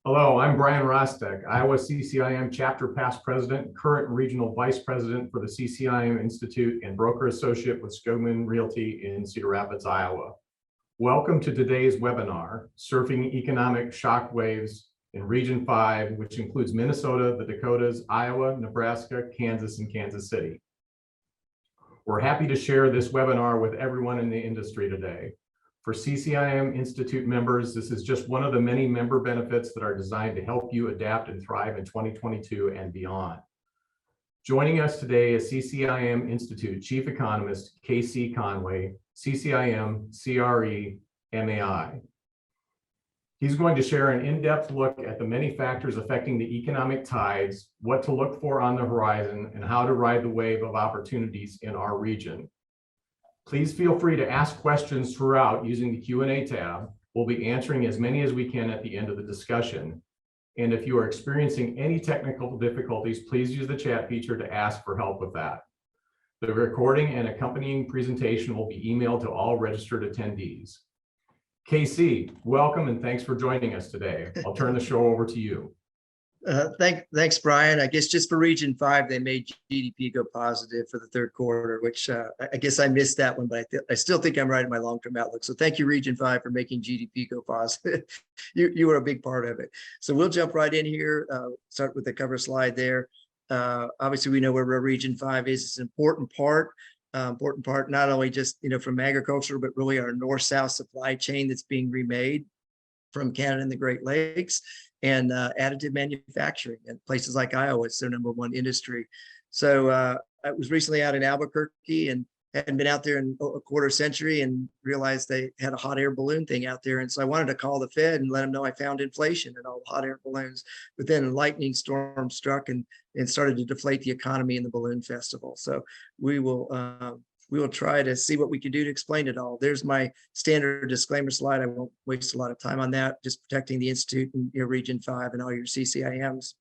Hello, I'm Brian Rostek, Iowa CCIM Chapter Past President, current Regional Vice President for the CCIM Institute and Broker Associate with Skogman Realty in Cedar Rapids, Iowa. Welcome to today's webinar, Surfing Economic Shockwaves in Region 5, which includes Minnesota, the Dakotas, Iowa, Nebraska, Kansas, and Kansas City. We're happy to share this webinar with everyone in the industry today. For CCIM Institute members, this is just one of the many member benefits that are designed to help you adapt and thrive in 2022 and beyond. Joining us today is CCIM Institute Chief Economist, KC Conway, CCIM, CRE, MAI. He's going to share an in-depth look at the many factors affecting the economic tides, what to look for on the horizon, and how to ride the wave of opportunities in our region. Please feel free to ask questions throughout using the Q&A tab. We'll be answering as many as we can at the end of the discussion. And if you are experiencing any technical difficulties, please use the chat feature to ask for help with that. The recording and accompanying presentation will be emailed to all registered attendees. KC, welcome and thanks for joining us today. I'll turn the show over to you. Thanks, Brian. I guess just for Region 5, they made GDP go positive for the third quarter, which I guess I missed that one, but I still think I'm right in my long-term outlook. So thank you, Region 5, for making GDP go positive. You were a big part of it. So we'll jump right in here, start with the cover slide there. Obviously, we know where Region 5 is. It's an important part not only just from agriculture, but really our north-south supply chain that's being remade from Canada and the Great Lakes, and additive manufacturing. And places like Iowa, it's their #1 industry. So I was recently out in Albuquerque and hadn't been out there in a quarter century and realized they had a hot air balloon thing out there. And so I wanted to call the Fed and let them know I found inflation in all the hot air balloons. But then a lightning storm struck and started to deflate the economy in the balloon festival. So we will try to see what we can do to explain it all. There's my standard disclaimer slide. I won't waste a lot of time on that, just protecting the Institute and your Region 5 and all your CCIMs.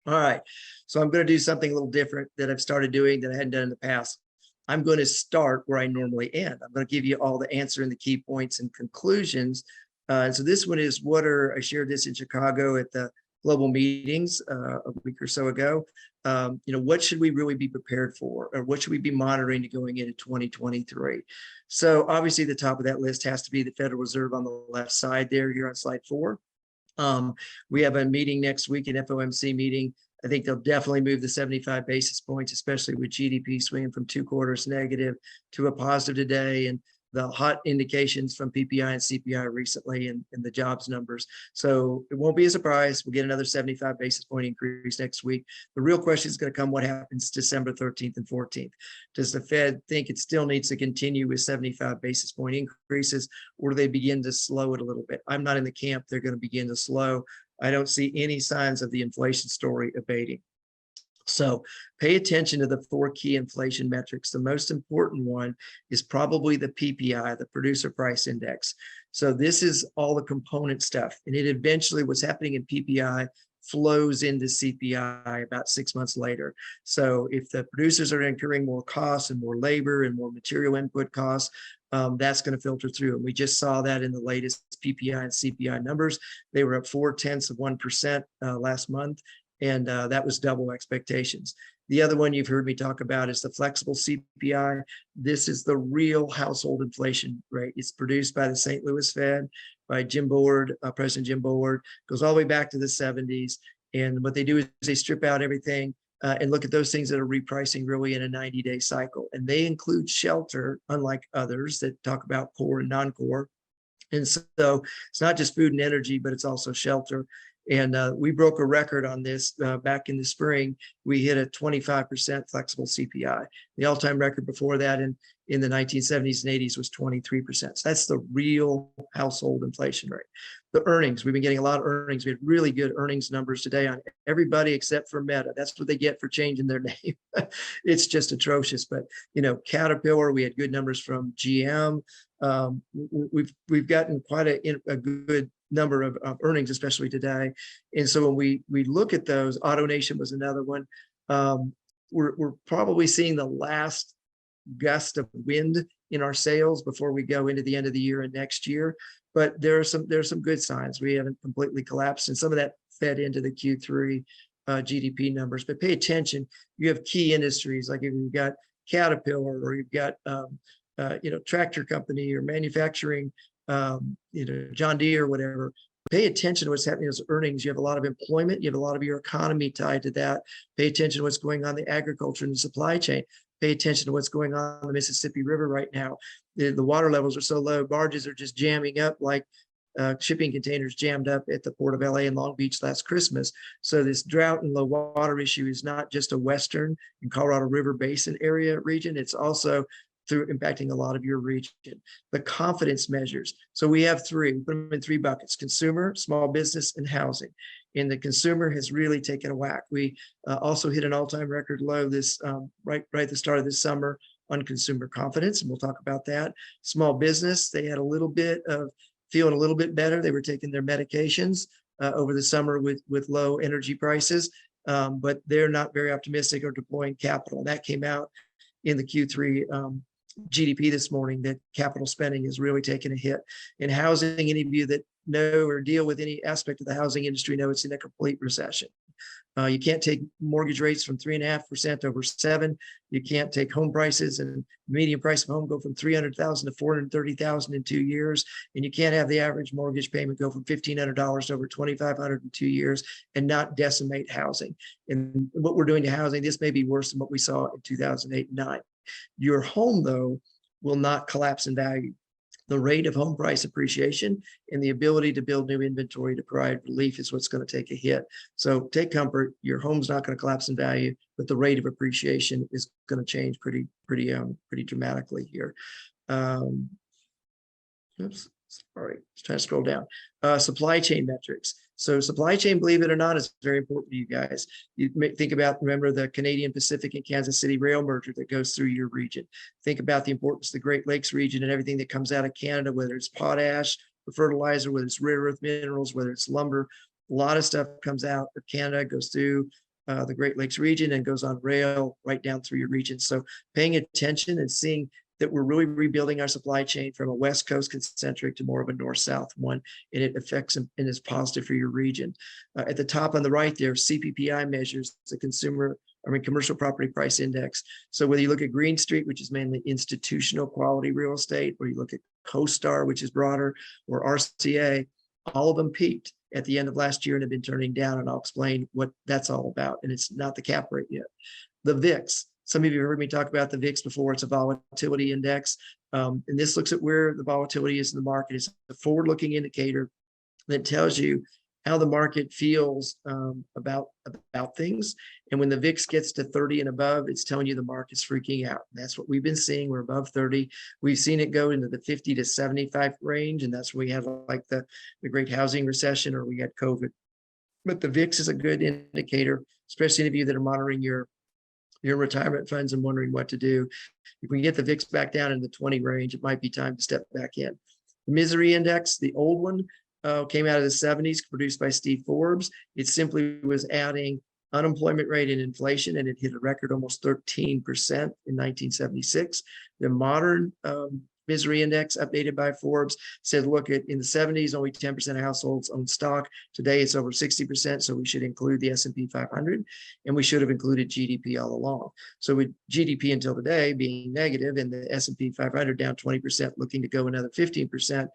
All right, so I'm going to do something a little different that I've started doing that I hadn't done in the past. I'm going to start where I normally end. I'm going to give you all the answer and the key points and conclusions. And so this one is I shared this in Chicago at the global meetings a week or so ago. What should we really be prepared for, or what should we be monitoring going into 2023? So obviously the top of that list has to be the Federal Reserve on the left side there, here on slide 4. We have a meeting next week, an FOMC meeting. I think they'll definitely move the 75 basis points, especially with GDP swinging from 2 quarters negative to a positive today, and the hot indications from PPI and CPI recently and the jobs numbers. So it won't be a surprise. We'll get another 75 basis point increase next week. The real question is going to come, what happens December 13th and 14th? Does the Fed think it still needs to continue with 75 basis point increases, or do they begin to slow it a little bit? I'm not in the camp they're going to begin to slow. I don't see any signs of the inflation story abating. So pay attention to the 4 key inflation metrics. The most important one is probably the PPI, the Producer Price Index. So this is all the component stuff. And it eventually, what's happening in PPI flows into CPI about 6 months later. So if the producers are incurring more costs and more labor and more material input costs, that's going to filter through. And we just saw that in the latest PPI and CPI numbers. They were up 0.4% last month. And that was double expectations. The other one you've heard me talk about is the flexible CPI. This is the real household inflation rate. It's produced by the St. Louis Fed, by Jim Bullard, President Jim Bullard, goes all the way back to the 70s. And what they do is they strip out everything and look at those things that are repricing really in a 90-day cycle. And they include shelter, unlike others that talk about core and non-core. And so it's not just food and energy, but it's also shelter. And we broke a record on this back in the spring. We hit a 25% flexible CPI. The all-time record before that in the 1970s and 80s was 23%. So that's the real household inflation rate. The earnings, we've been getting a lot of earnings. We had really good earnings numbers today on everybody except for Meta. That's what they get for changing their name. It's just atrocious. But, Caterpillar, we had good numbers from GM. We've gotten quite a good number of earnings, especially today. And so when we look at those, AutoNation was another one. We're probably seeing the last gust of wind in our sales before we go into the end of the year and next year. But there are some good signs. We haven't completely collapsed, and some of that fed into the Q3 GDP numbers. But pay attention. You have key industries like if you've got Caterpillar, or you've got tractor company or manufacturing, John Deere or whatever. Pay attention to what's happening as earnings. You have a lot of employment. You have a lot of your economy tied to that. Pay attention to what's going on in the agriculture and the supply chain. Pay attention to what's going on in the Mississippi River right now. The water levels are so low, barges are just jamming up like shipping containers jammed up at the port of LA and Long Beach last Christmas. So this drought and low water issue is not just a Western and Colorado River Basin area region. It's also through impacting a lot of your region. The confidence measures. So we have three, put them in three buckets: consumer, small business, and housing. And the consumer has really taken a whack. We also hit an all-time record low this right at the start of this summer on consumer confidence, and we'll talk about that. Small business, they had a little bit of feeling a little bit better. They were taking their medications over the summer with low energy prices, but they're not very optimistic or deploying capital. And that came out in the Q3 GDP this morning, that capital spending is really taking a hit. In housing, any of you that know or deal with any aspect of the housing industry know it's in a complete recession. You can't take mortgage rates from 3.5% over 7. You can't take home prices and median price of home go from 300,000 to 430,000 in 2 years. And you can't have the average mortgage payment go from $1,500 to over $2,500 in 2 years and not decimate housing. And what we're doing to housing, this may be worse than what we saw in 2008 and 9. Your home, though, will not collapse in value. The rate of home price appreciation and the ability to build new inventory to provide relief is what's going to take a hit. So take comfort. Your home's not going to collapse in value, but the rate of appreciation is going to change pretty dramatically here. Oops, sorry, let's try to scroll down. Supply chain metrics. So supply chain, believe it or not, is very important to you guys. You may think about, remember the Canadian Pacific and Kansas City rail merger that goes through your region. Think about the importance of the Great Lakes region and everything that comes out of Canada, whether it's potash or fertilizer, whether it's rare earth minerals, whether it's lumber. A lot of stuff comes out of Canada, goes through the Great Lakes region and goes on rail right down through your region. So paying attention and seeing that we're really rebuilding our supply chain from a West Coast concentric to more of a North-South one, and it affects and is positive for your region. At the top on the right there, CPPI measures the commercial property price index. So whether you look at Green Street, which is mainly institutional quality real estate, or you look at CoStar, which is broader, or RCA, all of them peaked at the end of last year and have been turning down, and I'll explain what that's all about. And it's not the cap rate yet. The VIX. Some of you have heard me talk about the VIX before. It's a volatility index. And this looks at where the volatility is in the market. It's a forward-looking indicator that tells you how the market feels about things. And when the VIX gets to 30 and above, it's telling you the market's freaking out. And that's what we've been seeing. We're above 30. We've seen it go into the 50 to 75 range. And that's when we had like the great housing recession, or we had COVID. But the VIX is a good indicator, especially any of you that are monitoring your retirement funds and wondering what to do. If we get the VIX back down in the 20 range, it might be time to step back in. The misery index, the old one, came out of the 70s, produced by Steve Forbes. It simply was adding unemployment rate and inflation, and it hit a record almost 13% in 1976. The modern misery index, updated by Forbes, said, look, in the 70s, only 10% of households own stock. Today, it's over 60%, so we should include the S&P 500, and we should have included GDP all along. So with GDP until today being negative and the S&P 500 down 20%, looking to go another 15%,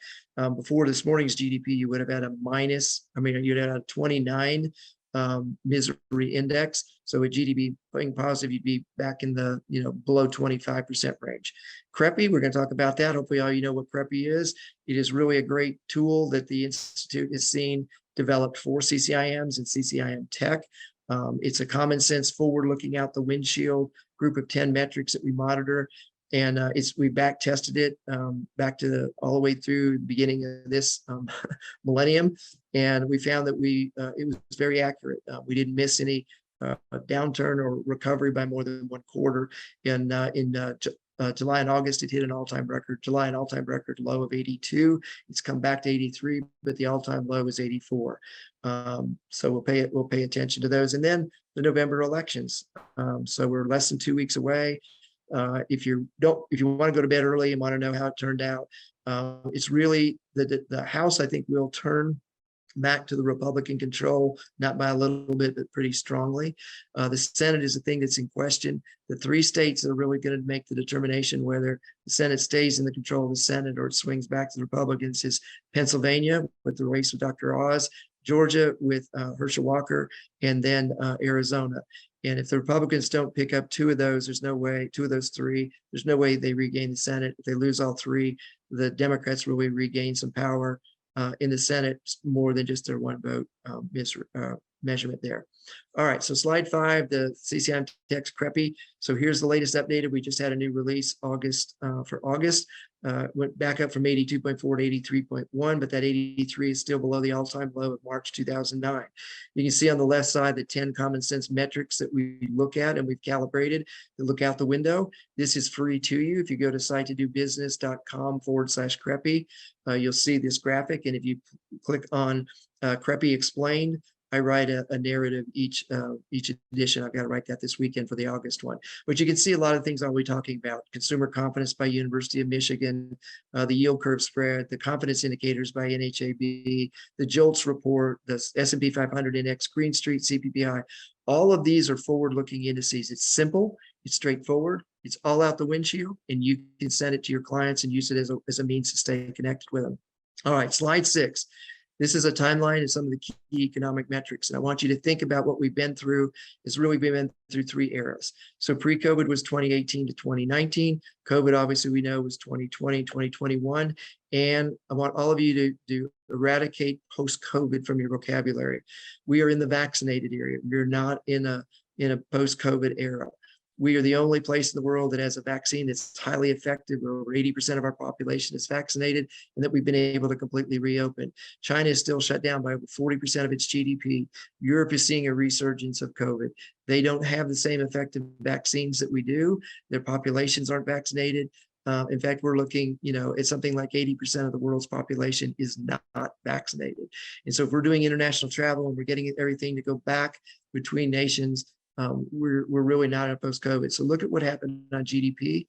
before this morning's GDP, you would have had you'd have had a 29 misery index. So with GDP being positive, you'd be back in the below 25% range. CREPI, we're going to talk about that. Hopefully all you know what CREPI is. It is really a great tool that the Institute has seen developed for CCIMs and CCIM tech. It's a common sense, forward looking out the windshield group of 10 metrics that we monitor. And we back tested it back to all the way through the beginning of this millennium, and we found that it was very accurate. We didn't miss any downturn or recovery by more than one quarter. In July and August, it hit an all-time record. July, an all-time record low of 82. It's come back to 83, but the all-time low is 84. So we'll pay attention to those. And then the November elections. So we're less than 2 weeks away. If you want to go to bed early and want to know how it turned out, it's really the House, I think, will turn back to the Republican control, not by a little bit, but pretty strongly. The Senate is the thing that's in question. The 3 states that are really going to make the determination whether the Senate stays in the control of the Senate or it swings back to the Republicans is Pennsylvania with the race with Dr. Oz, Georgia with Herschel Walker, and then Arizona. And if the Republicans don't pick up 2 of those, there's no way, 2 of those 3, there's no way they regain the Senate. If they lose all 3, the Democrats really regain some power in the Senate, more than just their 1 vote measurement there. All right, so slide 5, the CCIM text CREPI. So here's the latest updated. We just had a new release for August. Went back up from 82.4 to 83.1, but that 83 is still below the all-time low of March 2009. You can see on the left side the 10 common sense metrics that we look at and we've calibrated to look out the window. This is free to you. If you go to site2dobusiness.com/CREPI, you'll see this graphic. And if you click on CREPI Explained, I write a narrative each edition. I've got to write that this weekend for the August one. But you can see a lot of things I'll be talking about: consumer confidence by University of Michigan, the yield curve spread, the confidence indicators by NHAB, the JOLTS report, the S&P 500 index, Green Street, CPPI. All of these are forward-looking indices. It's simple, it's straightforward, it's all out the windshield, and you can send it to your clients and use it as a means to stay connected with them. All right, slide 6. This is a timeline of some of the key economic metrics. And I want you to think about what we've been through. It's really been through 3 eras. So pre-COVID was 2018 to 2019. COVID, obviously, we know was 2020, 2021. And I want all of you to eradicate post-COVID from your vocabulary. We are in the vaccinated area. We're not in a post-COVID era. We are the only place in the world that has a vaccine that's highly effective, where over 80% of our population is vaccinated, and that we've been able to completely reopen. China is still shut down by over 40% of its GDP. Europe is seeing a resurgence of COVID. They don't have the same effective vaccines that we do. Their populations aren't vaccinated. In fact, we're looking, at something like 80% of the world's population is not vaccinated. And so if we're doing international travel and we're getting everything to go back between nations, we're really not in post-COVID. So look at what happened on GDP.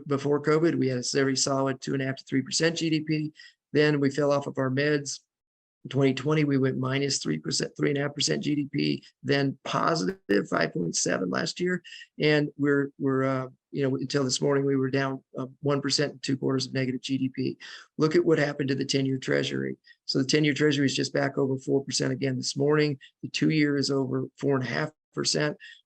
Before COVID, we had a very solid 2.5% to 3% GDP. Then we fell off of our meds. In 2020, we went minus 3%, 3.5% GDP, then positive 5.7 last year. And we're until this morning, we were down 1% and 2 quarters of negative GDP. Look at what happened to the 10-year Treasury. So the 10-year Treasury is just back over 4% again this morning. The 2-year is over 4.5%.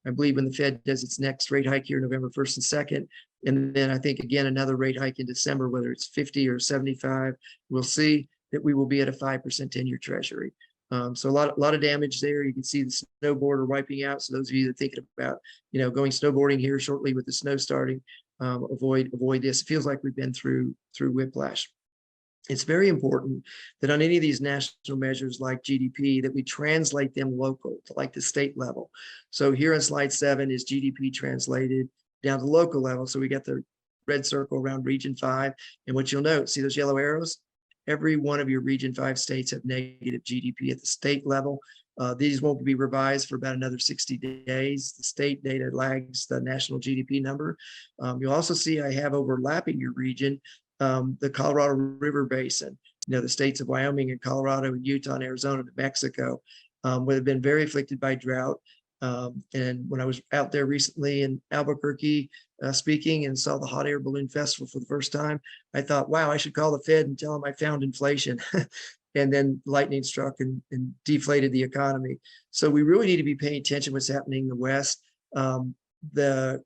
I believe when the Fed does its next rate hike here, November 1st and 2nd, and then I think again another rate hike in December, whether it's 50 or 75, we'll see that we will be at a 5% 10-year Treasury. So a lot of damage there. You can see the snowboarder wiping out. So those of you that are thinking about going snowboarding here shortly with the snow starting, avoid this. It feels like we've been through whiplash. It's very important that on any of these national measures like GDP, that we translate them local to like the state level. So here on slide 7 is GDP translated down to local level. So we got the red circle around region 5. And what you'll note, see those yellow arrows? Every one of your region 5 states have negative GDP at the state level. These won't be revised for about another 60 days. The state data lags the national GDP number. You'll also see I have overlapping your region, the Colorado River Basin, the states of Wyoming and Colorado and Utah and Arizona and Mexico would have been very afflicted by drought. And when I was out there recently in Albuquerque speaking and saw the hot air balloon festival for the first time, I thought, wow, I should call the Fed and tell them I found inflation. And then lightning struck and deflated the economy. So we really need to be paying attention to what's happening in the West. The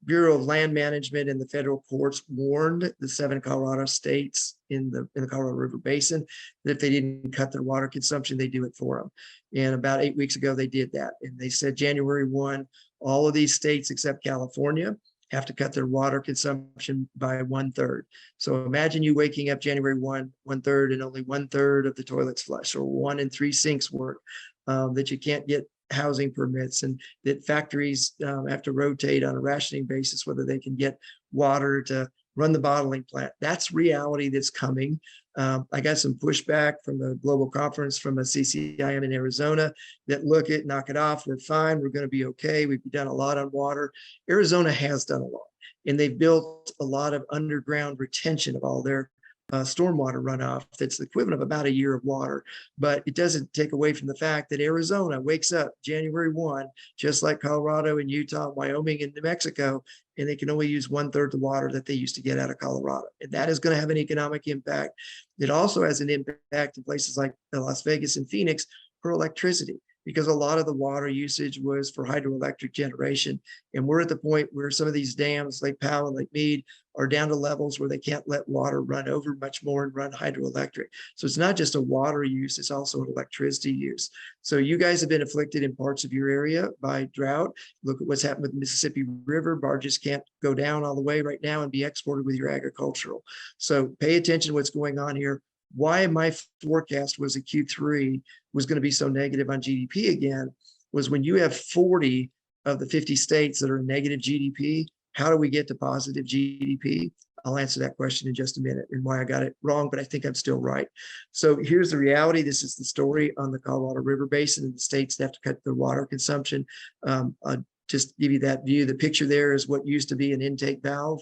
Bureau of Land Management and the federal courts warned the 7 Colorado states in the Colorado River Basin that if they didn't cut their water consumption, they do it for them. And about 8 weeks ago, they did that. And they said January 1, all of these states except California have to cut their water consumption by 1/3. So imagine you waking up January 1, 1/3, and only 1/3 of the toilets flush, or 1 in 3 sinks work, that you can't get housing permits, and that factories have to rotate on a rationing basis whether they can get water to run the bottling plant. That's reality that's coming. I got some pushback from the global conference from a CCIM in Arizona that knock it off. We're fine. We're going to be okay. We've done a lot on water. Arizona has done a lot, and they've built a lot of underground retention of all their stormwater runoff. That's the equivalent of about a year of water, but it doesn't take away from the fact that Arizona wakes up January 1, just like Colorado and Utah, Wyoming and New Mexico, and they can only use 1/3 the water that they used to get out of Colorado. And that is going to have an economic impact. It also has an impact in places like Las Vegas and Phoenix for electricity, because a lot of the water usage was for hydroelectric generation. And we're at the point where some of these dams, Lake Powell and Lake Mead, are down to levels where they can't let water run over much more and run hydroelectric. So it's not just a water use, it's also an electricity use. So you guys have been afflicted in parts of your area by drought. Look at what's happened with the Mississippi River. Barges can't go down all the way right now and be exported with your agricultural. So pay attention to what's going on here. Why my forecast was a Q3 was going to be so negative on GDP again was when you have 40 of the 50 states that are in negative GDP, how do we get to positive GDP? I'll answer that question in just a minute and why I got it wrong, but I think I'm still right. So here's the reality. This is the story on the Colorado River Basin and the states that have to cut their water consumption. I'll just give you that view. The picture there is what used to be an intake valve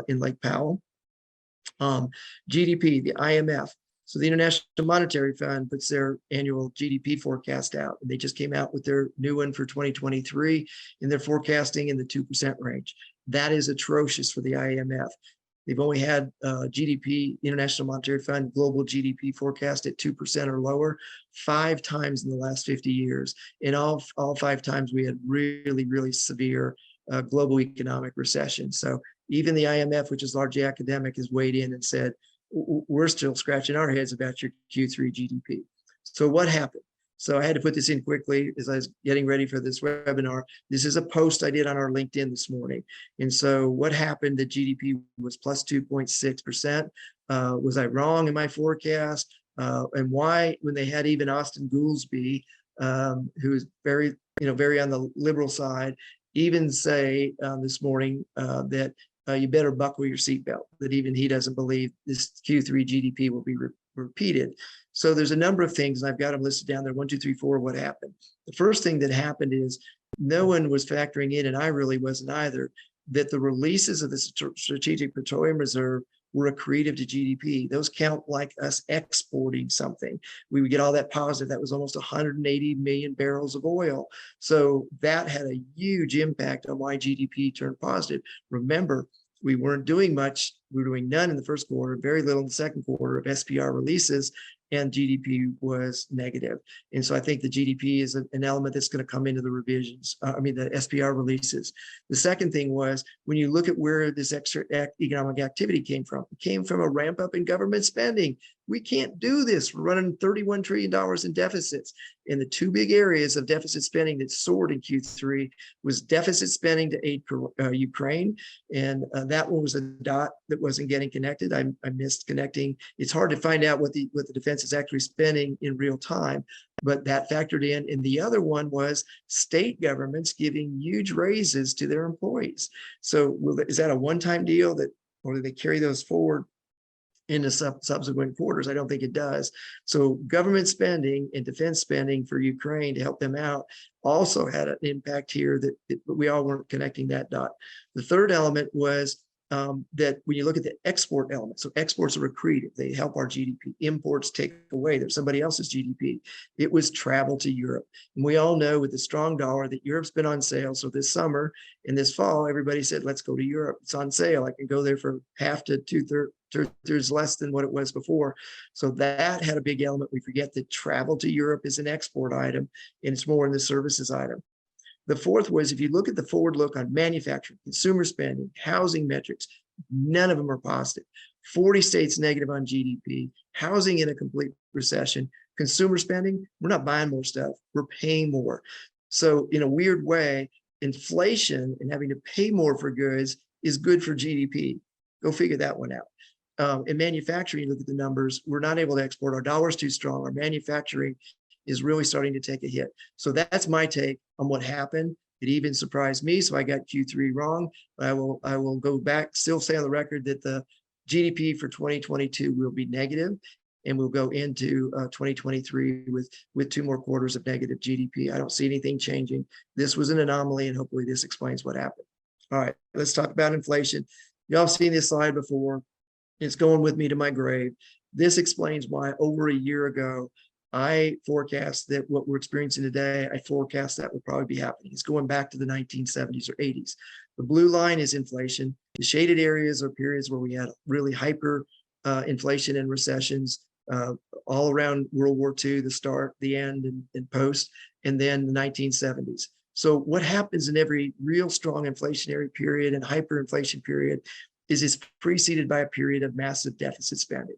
in Lake Powell. GDP, the IMF. So the International Monetary Fund puts their annual GDP forecast out, and they just came out with their new one for 2023, and they're forecasting in the 2% range. That is atrocious for the IMF. They've only had GDP, International Monetary Fund, global GDP forecast at 2% or lower 5 times in the last 50 years. And all 5 times we had really, really severe global economic recession. So even the IMF, which is largely academic, has weighed in and said, we're still scratching our heads about your Q3 GDP. So what happened? So I had to put this in quickly as I was getting ready for this webinar. This is a post I did on our LinkedIn this morning. And so what happened, the GDP was plus 2.6%. Was I wrong in my forecast? And why, when they had even Austin Goolsbee, who's very on the liberal side, even say this morning that you better buckle your seatbelt, that even he doesn't believe this Q3 GDP will be repeated. So there's a number of things, and I've got them listed down there, 1, 2, 3, 4, what happened. The first thing that happened is no one was factoring in, and I really wasn't either, that the releases of the Strategic Petroleum Reserve were accretive to GDP. Those count like us exporting something. We would get all that positive. That was almost 180 million barrels of oil. So that had a huge impact on why GDP turned positive. Remember, we weren't doing much. We were doing none in the first quarter, very little in the second quarter of SPR releases, and GDP was negative. And so I think the GDP is an element that's going to come into the revisions, the SPR releases. The second thing was, when you look at where this extra economic activity came from, it came from a ramp up in government spending. We can't do this. We're running $31 trillion in deficits. And the 2 big areas of deficit spending that soared in Q3 was deficit spending to aid Ukraine. And that one was a dot that wasn't getting connected. I missed connecting. It's hard to find out what the defense is actually spending in real time, but that factored in. And the other one was state governments giving huge raises to their employees. So is that a one-time deal, or do they carry those forward into subsequent quarters? I don't think it does. So government spending and defense spending for Ukraine to help them out also had an impact here that we all weren't connecting that dot. The third element was that when you look at the export element, so exports are accretive, they help our GDP. Imports take away, there's somebody else's GDP. It was travel to Europe. And we all know with the strong dollar that Europe's been on sale. So this summer and this fall, everybody said, let's go to Europe. It's on sale. I can go there for half to 2/3 less than what it was before. So that had a big element. We forget that travel to Europe is an export item, and it's more in the services item. The fourth was, if you look at the forward look on manufacturing, consumer spending, housing metrics, none of them are positive. 40 states negative on GDP, housing in a complete recession, consumer spending, we're not buying more stuff, we're paying more. So in a weird way, inflation and having to pay more for goods is good for GDP. Go figure that one out. In manufacturing, you look at the numbers, we're not able to export, our dollar's too strong, our manufacturing is really starting to take a hit. So that's my take on what happened. It even surprised me, so I got Q3 wrong. But I will go back, still say on the record that the GDP for 2022 will be negative, and we'll go into 2023 with 2 more quarters of negative GDP. I don't see anything changing. This was an anomaly, and hopefully this explains what happened. All right, let's talk about inflation. Y'all have seen this slide before. It's going with me to my grave. This explains why over a year ago, I forecast that what we're experiencing today, I forecast that will probably be happening. It's going back to the 1970s or 80s. The blue line is inflation. The shaded areas are periods where we had really hyper inflation and recessions all around World War II, the start, the end, and post, and then the 1970s. So what happens in every real strong inflationary period and hyperinflation period is it's preceded by a period of massive deficit spending.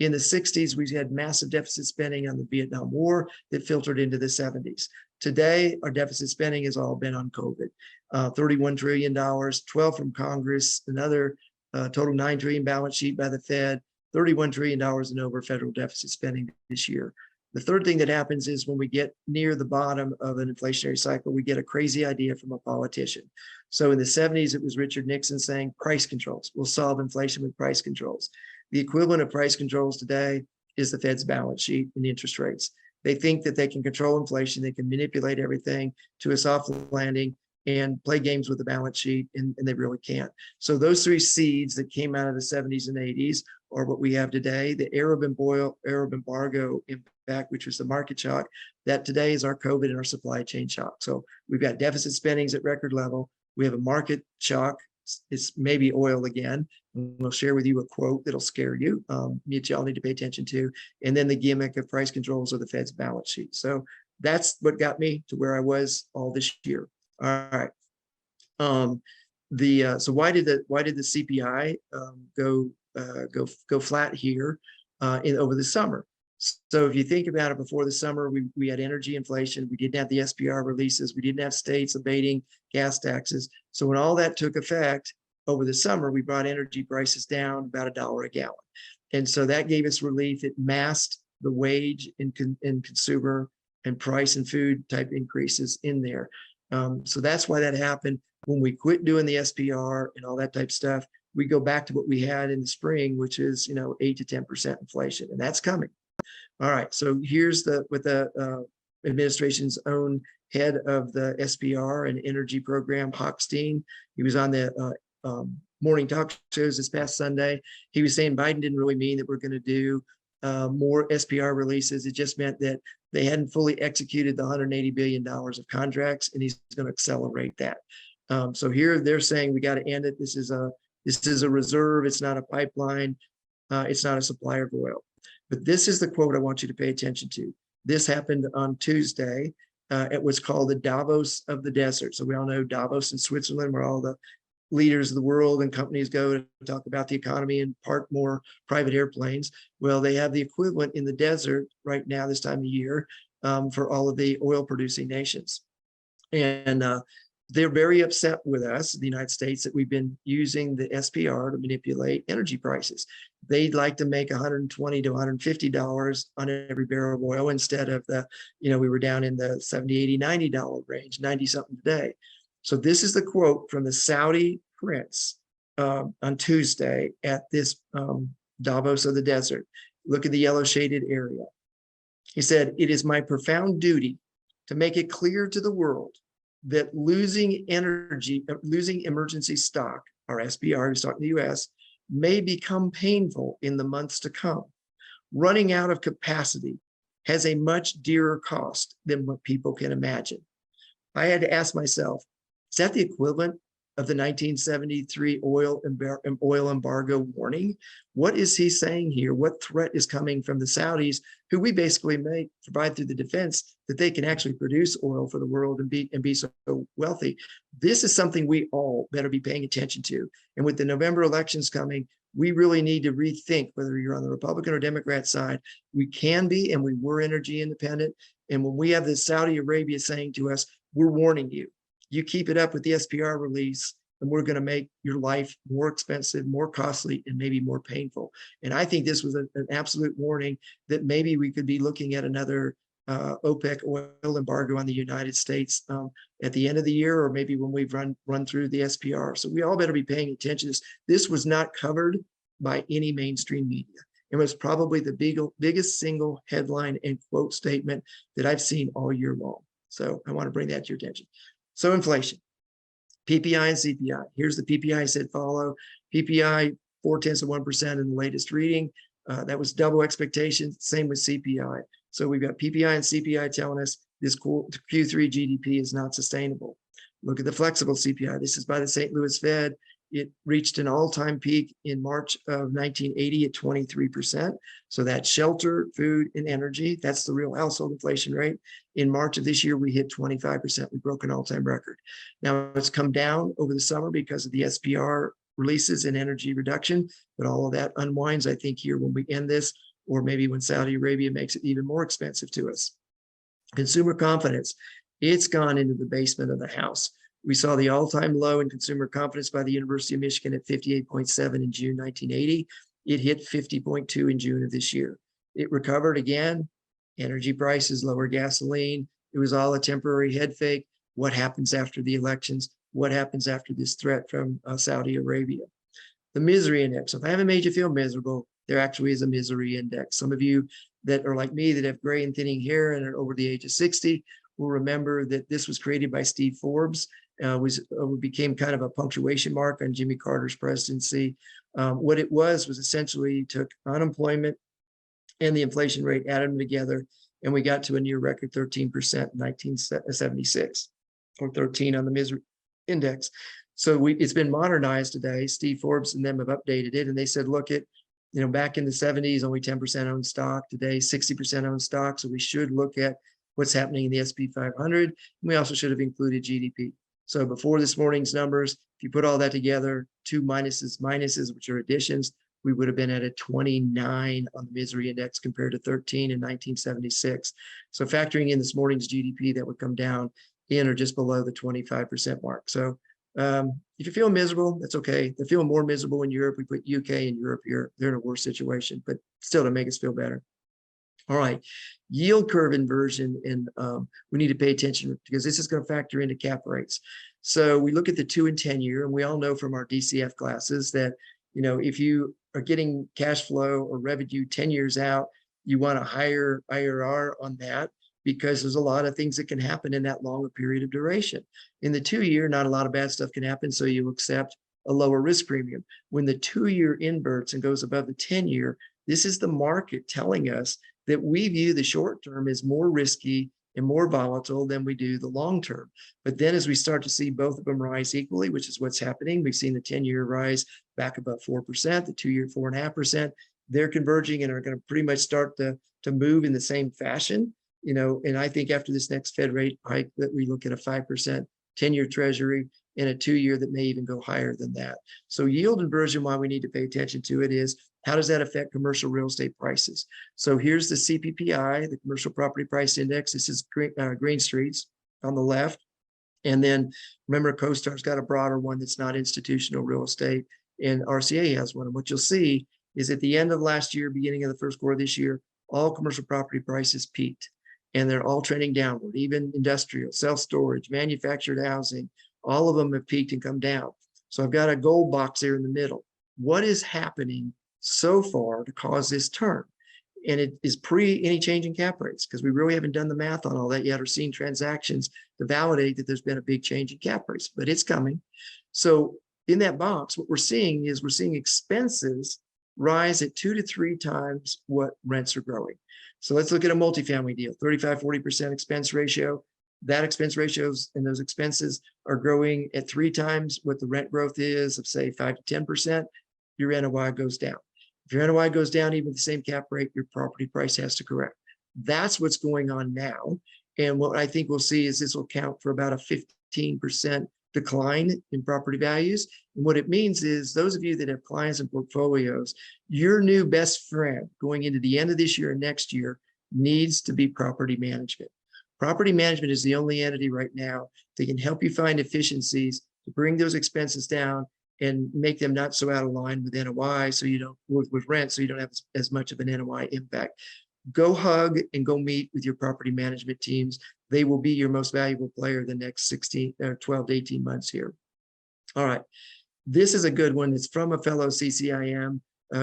In the 60s, we had massive deficit spending on the Vietnam War that filtered into the 70s. Today, our deficit spending has all been on COVID. $31 trillion, 12 from Congress, another total $9 trillion balance sheet by the Fed, $31 trillion in over federal deficit spending this year. The third thing that happens is when we get near the bottom of an inflationary cycle, we get a crazy idea from a politician. So in the 70s, it was Richard Nixon saying price controls. We'll solve inflation with price controls. The equivalent of price controls today is the Fed's balance sheet and interest rates. They think that they can control inflation. They can manipulate everything to a soft landing and play games with the balance sheet, and they really can't. So those 3 seeds that came out of the 70s and 80s are what we have today. The Arab embargo impact, which was the market shock, that today is our COVID and our supply chain shock. So we've got deficit spendings at record level. We have a market shock. It's maybe oil again. We'll share with you a quote that'll scare you, that y'all need to pay attention to. And then the gimmick of price controls of the Fed's balance sheet. So that's what got me to where I was all this year. All right. So why did the CPI go flat here over the summer? So if you think about it, before the summer, we had energy inflation. We didn't have the SPR releases. We didn't have states abating gas taxes. So when all that took effect over the summer, we brought energy prices down about $1 a gallon. And so that gave us relief. It masked the wage and consumer and price and food type increases in there. So that's why that happened. When we quit doing the SPR and all that type stuff, we go back to what we had in the spring, which is 8 to 10% inflation, and that's coming. All right, so here's what the administration's own head of the SPR and energy program, Hochstein. He was on the morning talk shows this past Sunday. He was saying Biden didn't really mean that we're going to do more SPR releases. It just meant that they hadn't fully executed the $180 billion of contracts, and he's going to accelerate that. So here they're saying we got to end it. This is a reserve. It's not a pipeline. It's not a supplier of oil. But this is the quote I want you to pay attention to. This happened on Tuesday. It was called the Davos of the desert. So we all know Davos in Switzerland, where all the leaders of the world and companies go to talk about the economy and park more private airplanes. Well, they have the equivalent in the desert right now, this time of year, for all of the oil producing nations. And they're very upset with us, the United States, that we've been using the SPR to manipulate energy prices. They'd like to make $120 to $150 on every barrel of oil instead of we were down in the $70, $80, $90 range, 90 something today. So this is the quote from the Saudi prince on Tuesday at this Davos of the desert. Look at the yellow shaded area. He said, "It is my profound duty to make it clear to the world that losing emergency stock, or SPR, who's talking to the US, may become painful in the months to come. Running out of capacity has a much dearer cost than what people can imagine." I had to ask myself, is that the equivalent of the 1973 oil embargo warning? What is he saying here? What threat is coming from the Saudis, who we basically may provide through the defense that they can actually produce oil for the world and be so wealthy? This is something we all better be paying attention to. And with the November elections coming, we really need to rethink whether you're on the Republican or Democrat side. We can be, and we were energy independent. And when we have the Saudi Arabia saying to us, we're warning you, you keep it up with the SPR release, and we're going to make your life more expensive, more costly, and maybe more painful. And I think this was an absolute warning that maybe we could be looking at another OPEC oil embargo on the United States at the end of the year, or maybe when we've run through the SPR. So we all better be paying attention to this. This was not covered by any mainstream media. It was probably the biggest single headline and quote statement that I've seen all year long. So I want to bring that to your attention. So inflation, PPI and CPI. Here's the PPI said follow. PPI 0.4% in the latest reading. That was double expectations. Same with CPI. So we've got PPI and CPI telling us this Q3 GDP is not sustainable. Look at the flexible CPI. This is by the St. Louis Fed. It reached an all-time peak in March of 1980 at 23%. So that's shelter, food, and energy. That's the real household inflation rate. In March of this year, we hit 25%. We broke an all-time record. Now it's come down over the summer because of the SPR releases and energy reduction, but all of that unwinds, I think, here when we end this, or maybe when Saudi Arabia makes it even more expensive to us. Consumer confidence, it's gone into the basement of the house. We saw the all-time low in consumer confidence by the University of Michigan at 58.7 in June 1980. It hit 50.2 in June of this year. It recovered again. Energy prices, lower gasoline. It was all a temporary head fake. What happens after the elections? What happens after this threat from Saudi Arabia? The misery index. If I haven't made you feel miserable, there actually is a misery index. Some of you that are like me that have gray and thinning hair and are over the age of 60 will remember that this was created by Steve Forbes. Became kind of a punctuation mark on Jimmy Carter's presidency. What it was essentially took unemployment and the inflation rate, added them together, and we got to a near record 13% in 1976, or 13 on the misery index. So it's been modernized today. Steve Forbes and them have updated it, and they said, look, back in the 70s, only 10% owned stock. Today, 60% owned stock. So we should look at what's happening in the SP 500. And we also should have included GDP. So before this morning's numbers, if you put all that together, two minuses, which are additions, we would have been at a 29 on the misery index compared to 13 in 1976. So factoring in this morning's GDP, that would come down in or just below the 25% mark. So if you feel miserable, that's okay. They're feeling more miserable in Europe. We put UK and Europe here. They're in a worse situation, but still to make us feel better. All right, yield curve inversion, and we need to pay attention because this is going to factor into cap rates. So we look at the 2 and 10 year, and we all know from our DCF classes that, if you are getting cash flow or revenue 10 years out, you want a higher IRR on that because there's a lot of things that can happen in that longer period of duration. In the 2 year, not a lot of bad stuff can happen, so you accept a lower risk premium. When the 2 year inverts and goes above the 10 year, this is the market telling us that we view the short term as more risky and more volatile than we do the long term. But then as we start to see both of them rise equally, which is what's happening, we've seen the 10-year rise back above 4%, the 2 year 4.5%. They're converging and are going to pretty much start to move in the same fashion. And I think after this next Fed rate hike that we look at a 5% 10-year treasury and a 2 year that may even go higher than that. So yield inversion, why we need to pay attention to it is, how does that affect commercial real estate prices? So here's the CPPI, the Commercial Property Price Index. This is Green Street's on the left. And then remember, CoStar's got a broader one that's not institutional real estate, and RCA has one. And what you'll see is at the end of last year, beginning of the first quarter of this year, all commercial property prices peaked, and they're all trending downward, even industrial, self-storage, manufactured housing, all of them have peaked and come down. So I've got a gold box there in the middle. What is happening so far to cause this turn? And it is pre any change in cap rates, because we really haven't done the math on all that yet or seen transactions to validate that there's been a big change in cap rates, but it's coming. So in that box, what we're seeing is expenses rise at 2 to 3 times what rents are growing. So let's look at a multifamily deal, 35-40% expense ratio. That expense ratios and those expenses are growing at 3 times what the rent growth is of, say, 5 to 10%. Your NOI goes down. If your NOI goes down, even the same cap rate, your property price has to correct. That's what's going on now. And what I think we'll see is this will count for about a 15% decline in property values. And what it means is those of you that have clients and portfolios, your new best friend going into the end of this year and next year needs to be property management. Property management is the only entity right now that can help you find efficiencies to bring those expenses down and make them not so out of line with NOI, so you don't with rent, so you don't have as much of an NOI impact. go hug and go meet with your property management teams. They will be your most valuable player the next 16 or 12 to 18 months here. All right. This is a good one. It's from a fellow CCIM,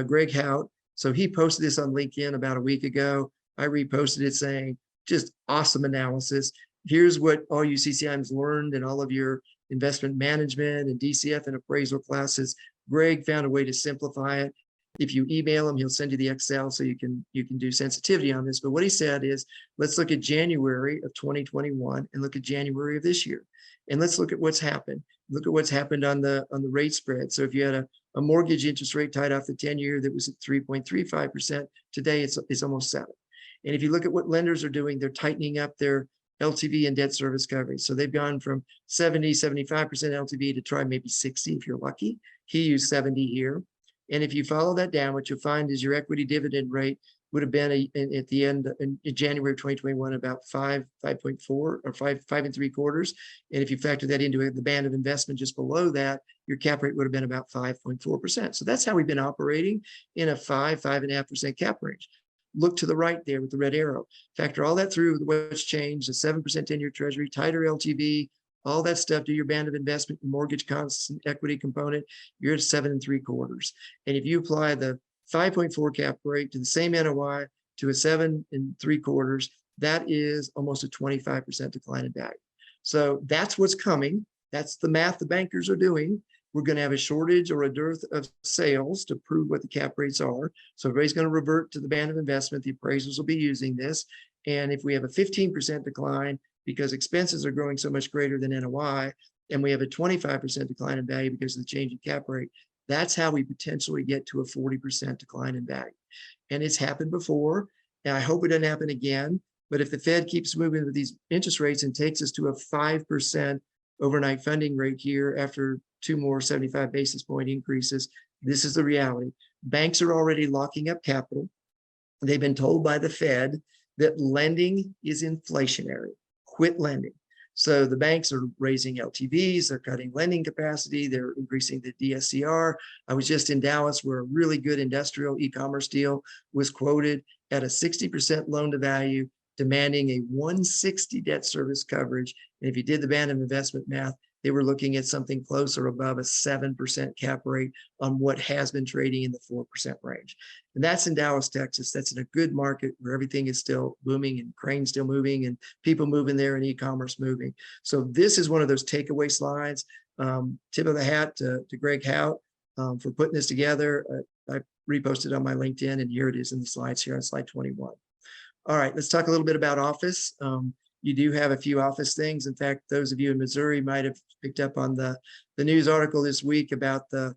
Greg Hout. So he posted this on LinkedIn about a week ago. I reposted it saying, just awesome analysis. Here's what all you CCIMs learned in all of your investment management and DCF and appraisal classes. Greg found a way to simplify it. If you email him, he'll send you the Excel so you can do sensitivity on this. But what he said is, let's look at January of 2021 and look at January of this year. And let's look at what's happened. Look at what's happened on the rate spread. So if you had a mortgage interest rate tied off the 10-year that was at 3.35%, today it's almost 7%. And if you look at what lenders are doing, they're tightening up their LTV and debt service coverage. So they've gone from 70, 75% LTV to try maybe 60 if you're lucky. He used 70 here. And if you follow that down, what you'll find is your equity dividend rate would have been at the end in January of 2021 about 5.4 or 5.75. And if you factor that into the band of investment just below that, your cap rate would have been about 5.4%. So that's how we've been operating in a 5.5% cap range. Look to the right there with the red arrow. Factor all that through what's changed, a 7% 10-year treasury, tighter LTV, all that stuff, do your band of investment, mortgage constant equity component, you're at 7.75. And if you apply the 5.4 cap rate to the same NOI to a 7.75, that is almost a 25% decline in value. So that's what's coming. That's the math the bankers are doing. We're going to have a shortage or a dearth of sales to prove what the cap rates are. So everybody's going to revert to the band of investment. The appraisers will be using this. And if we have a 15% decline because expenses are growing so much greater than NOI, and we have a 25% decline in value because of the change in cap rate, that's how we potentially get to a 40% decline in value. And it's happened before, and I hope it doesn't happen again. But if the Fed keeps moving with these interest rates and takes us to a 5% overnight funding rate here after 2 more 75 basis point increases, this is the reality. Banks are already locking up capital. They've been told by the Fed that lending is inflationary. Quit lending. So the banks are raising LTVs, they're cutting lending capacity, they're increasing the DSCR. I was just in Dallas where a really good industrial e-commerce deal was quoted at a 60% loan to value, demanding a 160 debt service coverage. And if you did the band of investment math, they were looking at something close or above a 7% cap rate on what has been trading in the 4% range. And that's in Dallas, Texas. That's in a good market where everything is still booming and cranes still moving and people moving there and e-commerce moving. So this is one of those takeaway slides. Tip of the hat to Greg Hout for putting this together. I reposted on my LinkedIn, and here it is in the slides here on slide 21. All right, let's talk a little bit about office. You do have a few office things. In fact, those of you in Missouri might have picked up on the news article this week about the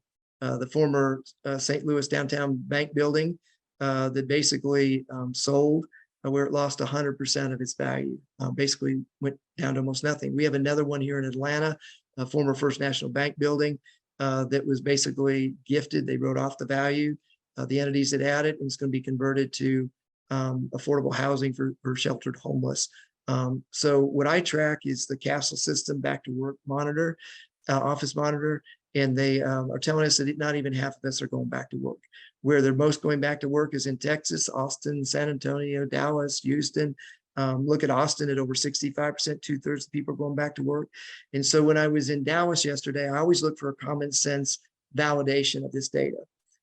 former St. Louis downtown bank building that basically sold, where it lost 100% of its value, basically went down to almost nothing. We have another one here in Atlanta, a former First National Bank building that was basically gifted. They wrote off the value. The entities that had it, and it's going to be converted to affordable housing for sheltered homeless. So what I track is the Castle System Back to Work Monitor, Office Monitor, and they are telling us that not even half of us are going back to work. Where they're most going back to work is in Texas, Austin, San Antonio, Dallas, Houston. Look at Austin at over 65%, 2/3 of people are going back to work. And so when I was in Dallas yesterday, I always look for a common sense validation of this data.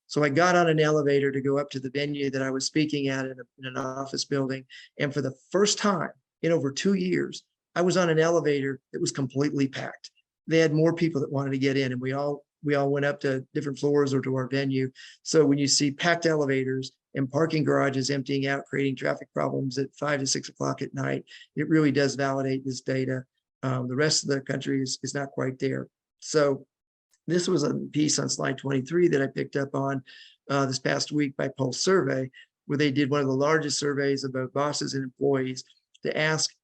So I got on an elevator to go up to the venue that I was speaking at in an office building. And for the first time in over 2 years, I was on an elevator that was completely packed. They had more people that wanted to get in, and we all went up to different floors or to our venue. So when you see packed elevators and parking garages emptying out, creating traffic problems at 5 to 6 o'clock at night, it really does validate this data. The rest of the country is not quite there. So this was a piece on slide 23 that I picked up on this past week by Pulse Survey, where they did one of the largest surveys of both bosses and employees to ask,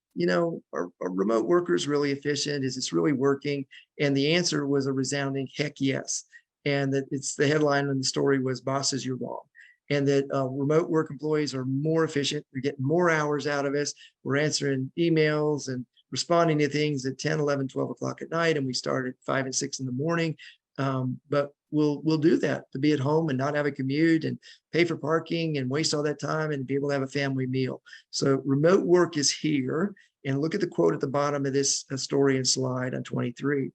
are remote workers really efficient? Is this really working? And the answer was a resounding heck yes. And that it's the headline on the story was "Bosses, you're wrong." And that remote work employees are more efficient. We're getting more hours out of us. We're answering emails and responding to things at 10, 11, 12 o'clock at night. And we start at 5 and 6 in the morning. But will do that, to be at home and not have a commute and pay for parking and waste all that time and be able to have a family meal. So remote work is here. And look at the quote at the bottom of this historian slide on 23.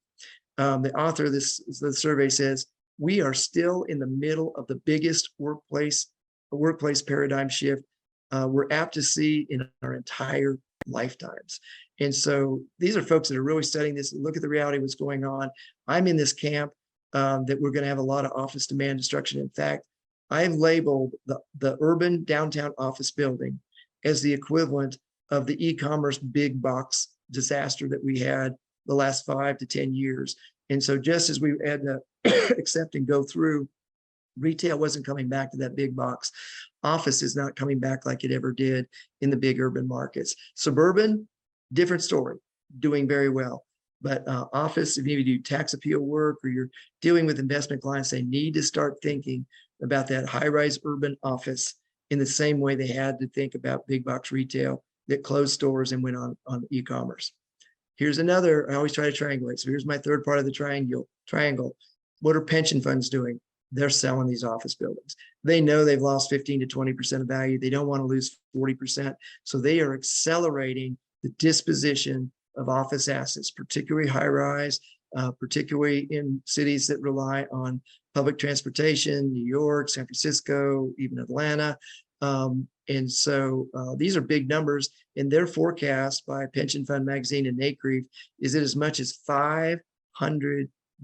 The author of the survey says, we are still in the middle of the biggest workplace paradigm shift we're apt to see in our entire lifetimes. And so these are folks that are really studying this. Look at the reality of what's going on. I'm in this camp that we're going to have a lot of office demand destruction. In fact, I've labeled the urban downtown office building as the equivalent of the e-commerce big box disaster that we had the last 5 to 10 years. And so just as we had to accept and go through, retail wasn't coming back to that big box. Office is not coming back like it ever did in the big urban markets. Suburban, different story, doing very well. But office, if you do tax appeal work or you're dealing with investment clients, they need to start thinking about that high-rise urban office in the same way they had to think about big box retail that closed stores and went on e-commerce. Here's another, I always try to triangulate. So here's my third part of the triangle. What are pension funds doing? They're selling these office buildings. They know they've lost 15 to 20% of value. They don't want to lose 40%. So they are accelerating the disposition of office assets, particularly high rise, particularly in cities that rely on public transportation, New York, San Francisco, even Atlanta. And so these are big numbers, and their forecast by Pension Fund Magazine and NCREIF is that as much as $500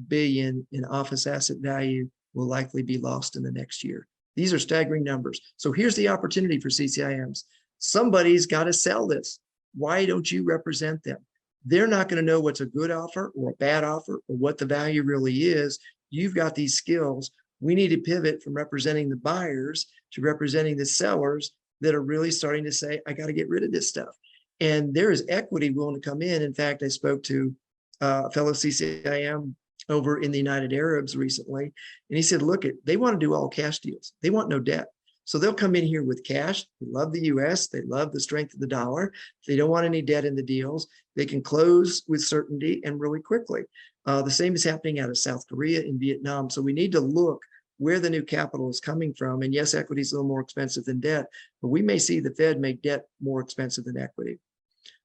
billion in office asset value will likely be lost in the next year. These are staggering numbers. So here's the opportunity for CCIMs. Somebody's got to sell this. Why don't you represent them? They're not going to know what's a good offer or a bad offer or what the value really is. You've got these skills. We need to pivot from representing the buyers to representing the sellers that are really starting to say, I got to get rid of this stuff. And there is equity willing to come in. In fact, I spoke to a fellow CCIM over in the United Arabs recently, and he said, look, they want to do all cash deals. They want no debt. So they'll come in here with cash. They love the US. They love the strength of the dollar. They don't want any debt in the deals. They can close with certainty and really quickly. The same is happening out of South Korea and Vietnam. So we need to look where the new capital is coming from. And yes, equity is a little more expensive than debt, but we may see the Fed make debt more expensive than equity.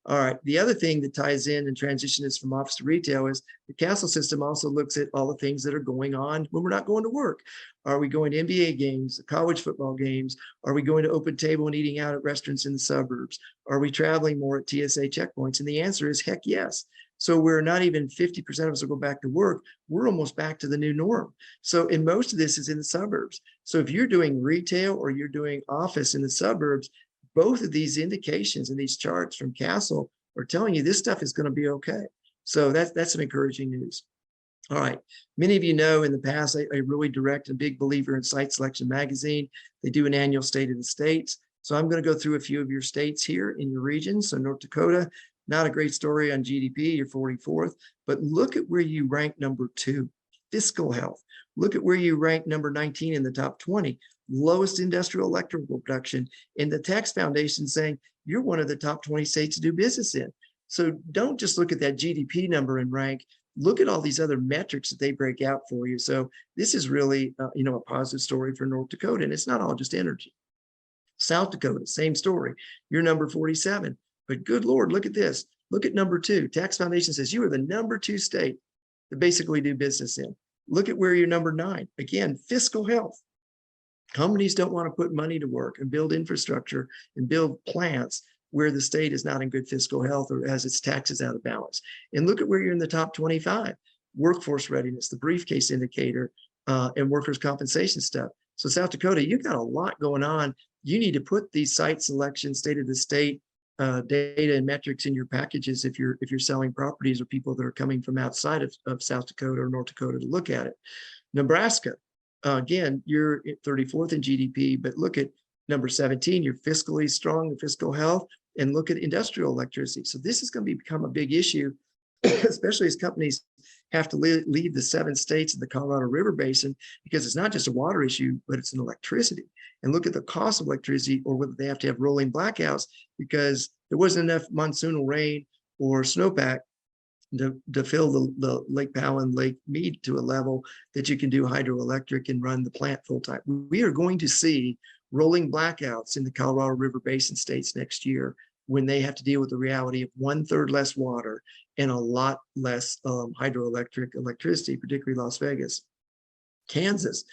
All right, the other thing that ties in and transition is from office to retail is the castle system also looks at all the things that are going on when we're not going to work. Are we going to NBA games, college football games? Are we going to open table and eating out at restaurants in the suburbs? Are we traveling more at TSA checkpoints? And the answer is heck yes. So we're not even 50% of us will go back to work. We're almost back to the new norm. So, and most of this is in the suburbs. So if you're doing retail or you're doing office in the suburbs, both of these indications and these charts from Castle are telling you this stuff is going to be okay. So that's some encouraging news. All right. Many of you know in the past, I really direct a big believer in Site Selection Magazine. They do an annual State of the States. So I'm going to go through a few of your states here in your region. So North Dakota, not a great story on GDP, you're 44th, but look at where you rank number 2, fiscal health. Look at where you rank number 19 in the top 20, lowest industrial electrical production. And the Tax Foundation saying you're one of the top 20 states to do business in. So don't just look at that GDP number and rank, look at all these other metrics that they break out for you. So this is really, a positive story for North Dakota, and it's not all just energy. South Dakota, same story. You're number 47. But good Lord, look at this. Look at number 2. Tax Foundation says you are the number 2 state to basically do business in. Look at where you're number 9. Again, fiscal health. Companies don't want to put money to work and build infrastructure and build plants where the state is not in good fiscal health or has its taxes out of balance. And look at where you're in the top 25. Workforce readiness, the briefcase indicator, and workers' compensation stuff. So South Dakota, you've got a lot going on. You need to put these site selection, state of the state, data and metrics in your packages if you're selling properties or people that are coming from outside of South Dakota or North Dakota to look at it. Nebraska, again, you're 34th in GDP, but look at number 17, you're fiscally strong in fiscal health, and look at industrial electricity. So this is going to become a big issue, especially as companies have to leave the 7 states in the Colorado River Basin, because it's not just a water issue, but it's an electricity. And look at the cost of electricity, or whether they have to have rolling blackouts because there wasn't enough monsoonal rain or snowpack to fill the Lake Powell and Lake Mead to a level that you can do hydroelectric and run the plant full time. We are going to see rolling blackouts in the Colorado River Basin states next year when they have to deal with the reality of 1/3 less water and a lot less hydroelectric electricity, particularly Las Vegas. Kansas,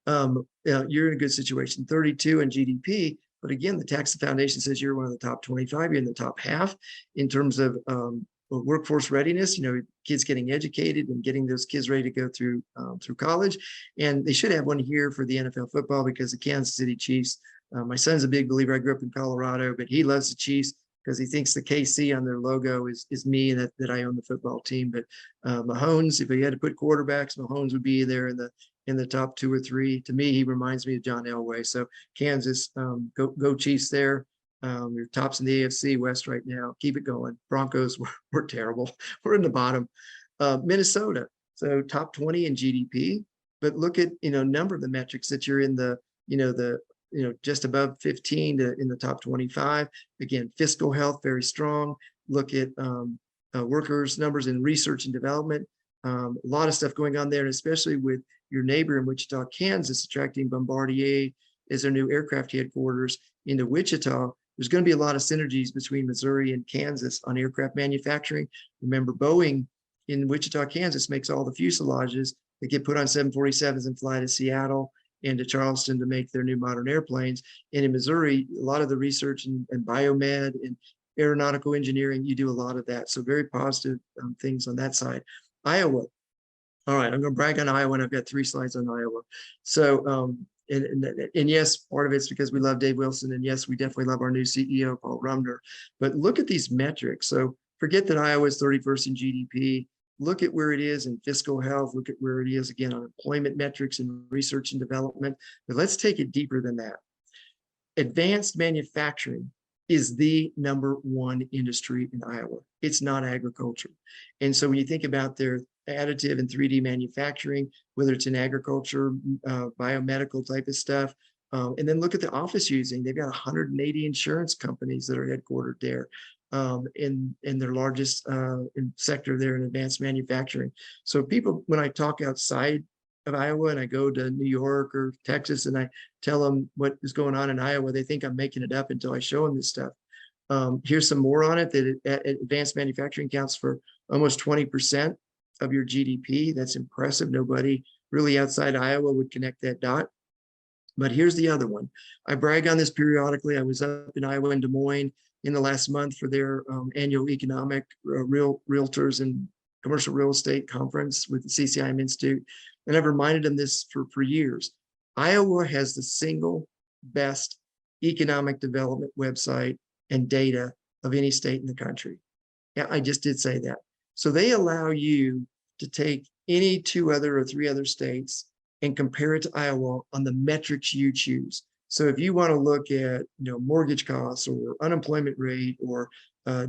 you're in a good situation, 32 in GDP, but again, the Tax Foundation says you're one of the top 25, you're in the top half in terms of workforce readiness, kids getting educated and getting those kids ready to go through college. And they should have one here for the NFL football because the Kansas City Chiefs, my son's a big believer. I grew up in Colorado, but he loves the Chiefs because he thinks the KC on their logo is me and that I own the football team. But Mahomes, if he had to put quarterbacks, Mahomes would be there in the top 2 or 3. To me, he reminds me of John Elway. So Kansas, go Chiefs there. You're tops in the AFC West right now. Keep it going. Broncos, we're terrible. We're in the bottom. Minnesota, so top 20 in GDP. But look at number of the metrics that you're in the just above 15 to in the top 25. Again, fiscal health very strong. Look at workers numbers in research and development. A lot of stuff going on there, and especially with your neighbor in Wichita, Kansas, attracting Bombardier as their new aircraft headquarters into Wichita. There's going to be a lot of synergies between Missouri and Kansas on aircraft manufacturing. Remember, Boeing in Wichita, Kansas makes all the fuselages that get put on 747s and fly to Seattle and to Charleston to make their new modern airplanes. And in Missouri, a lot of the research and biomed and aeronautical engineering, you do a lot of that. So very positive things on that side. Iowa. All right, I'm going to brag on Iowa, and I've got 3 slides on Iowa. So, and yes, part of it's because we love Dave Wilson, and yes, we definitely love our new CEO, Paul Rumner. But look at these metrics. So forget that Iowa is 31st in GDP. Look at where it is in fiscal health. Look at where it is, again, on employment metrics and research and development. But let's take it deeper than that. Advanced manufacturing is the #1 industry in Iowa. It's not agriculture. And so when you think about their additive and 3D manufacturing, whether it's in agriculture, biomedical type of stuff, and then look at the office using, they've got 180 insurance companies that are headquartered there in their largest sector there in advanced manufacturing. So people, when I talk outside of Iowa and I go to New York or Texas and I tell them what is going on in Iowa, they think I'm making it up until I show them this stuff. Here's some more on it, that advanced manufacturing counts for almost 20% of your GDP. That's impressive. Nobody really outside Iowa would connect that dot. But here's the other one. I brag on this periodically. I was up in Iowa and Des Moines in the last month for their annual economic realtors and commercial real estate conference with the CCIM Institute. And I've reminded them this for years. Iowa has the single best economic development website and data of any state in the country. Yeah, I just did say that. So they allow you to take any 2 other or 3 other states and compare it to Iowa on the metrics you choose. So if you want to look at mortgage costs or unemployment rate or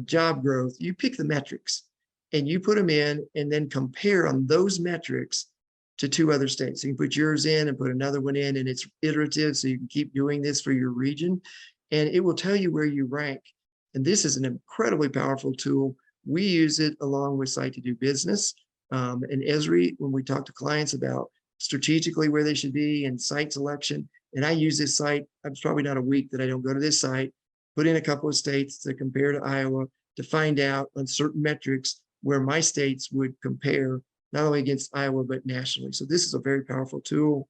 job growth, you pick the metrics and you put them in and then compare on those metrics to 2 other states. So you can put yours in and put another one in, and it's iterative, so you can keep doing this for your region, and it will tell you where you rank. And this is an incredibly powerful tool. We use it along with Site to Do Business and Esri when we talk to clients about strategically where they should be and site selection. And I use this site. It's probably not a week that I don't go to this site, put in a couple of states to compare to Iowa to find out on certain metrics where my states would compare not only against Iowa, but nationally. So this is a very powerful tool.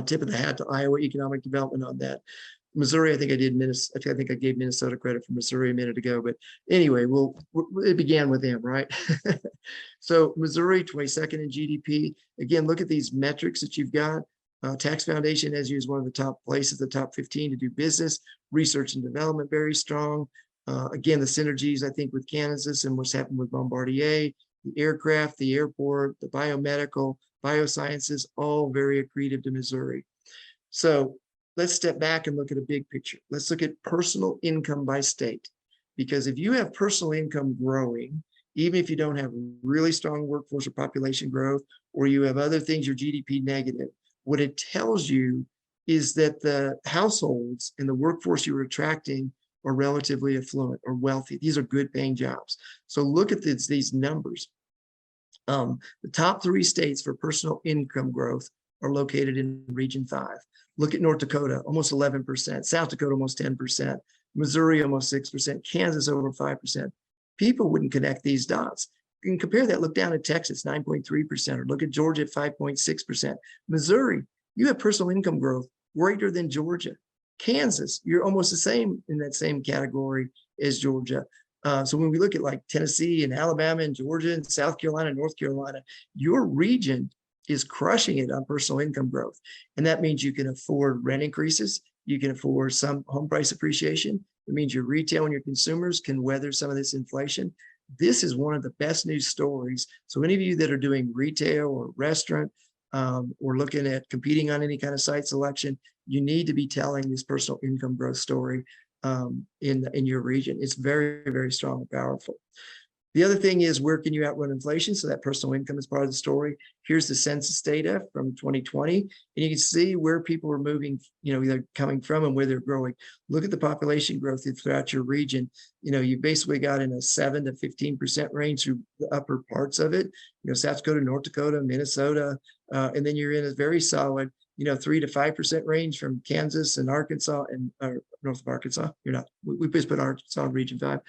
Tip of the hat to Iowa economic development on that. Missouri, I think I did Minnesota. I think I gave Minnesota credit for Missouri a minute ago, but anyway, it began with them, right? So Missouri, 22nd in GDP. Again, look at these metrics that you've got. Tax Foundation has you as one of the top places, the top 15 to do business. Research and development, very strong. Again, the synergies, I think, with Kansas and what's happened with Bombardier, the aircraft, the airport, the biomedical, biosciences, all very accretive to Missouri. So let's step back and look at a big picture. Let's look at personal income by state. Because if you have personal income growing, even if you don't have really strong workforce or population growth, or you have other things, your GDP negative, what it tells you is that the households and the workforce you're attracting or relatively affluent or wealthy. These are good paying jobs. So look at these numbers. The top 3 states for personal income growth are located in Region 5. Look at North Dakota, almost 11%, South Dakota, almost 10%, Missouri, almost 6%, Kansas, over 5%. People wouldn't connect these dots. You can compare that, look down at Texas, 9.3%, or look at Georgia at 5.6%. Missouri, you have personal income growth greater than Georgia. Kansas, you're almost the same in that same category as Georgia. So when we look at like Tennessee and Alabama and Georgia and South Carolina and North Carolina, your region is crushing it on personal income growth. And that means you can afford rent increases. You can afford some home price appreciation. It means your retail and your consumers can weather some of this inflation. This is one of the best news stories. So any of you that are doing retail or restaurant or looking at competing on any kind of site selection, you need to be telling this personal income growth story in your region. It's very, very strong and powerful. The other thing is, where can you outrun inflation? So that personal income is part of the story. Here's the census data from 2020, and you can see where people are moving, either coming from and where they're growing. Look at the population growth throughout your region. You basically got in a 7 to 15% range through the upper parts of it. South Dakota, North Dakota, Minnesota, and then you're in a very solid 3 to 5% range from Kansas and Arkansas and north of Arkansas. You're not. We just put Arkansas in Region 5.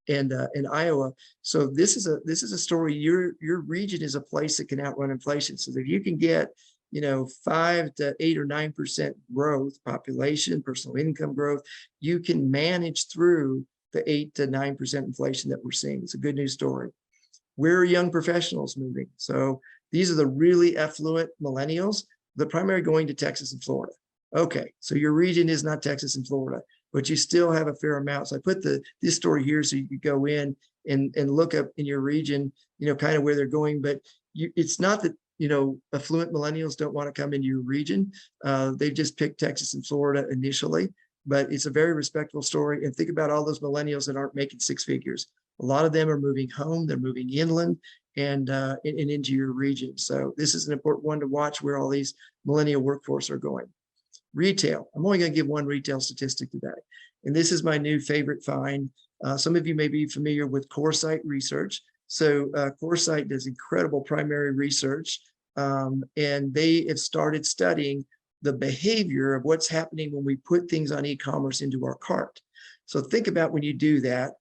And Iowa. So this is a story. Your region is a place that can outrun inflation. So if you can get 5 to 8 or 9% growth, population, personal income growth, you can manage through the 8 to 9% inflation that we're seeing. It's a good news story. Where are young professionals moving? So these are the really affluent millennials, the primary going to Texas and Florida. Okay, so your region is not Texas and Florida, but you still have a fair amount. So I put this story here so you could go in and look up in your region, kind of where they're going. But it's not that, affluent millennials don't want to come into your region. They just picked Texas and Florida initially, but it's a very respectable story. And think about all those millennials that aren't making 6 figures. A lot of them are moving home, they're moving inland and into your region. So this is an important one to watch, where all these millennial workforce are going. Retail. I'm only going to give one retail statistic today. And this is my new favorite find. Some of you may be familiar with CoreSite research. So CoreSite does incredible primary research, and they have started studying the behavior of what's happening when we put things on e-commerce into our cart. So think about when you do that.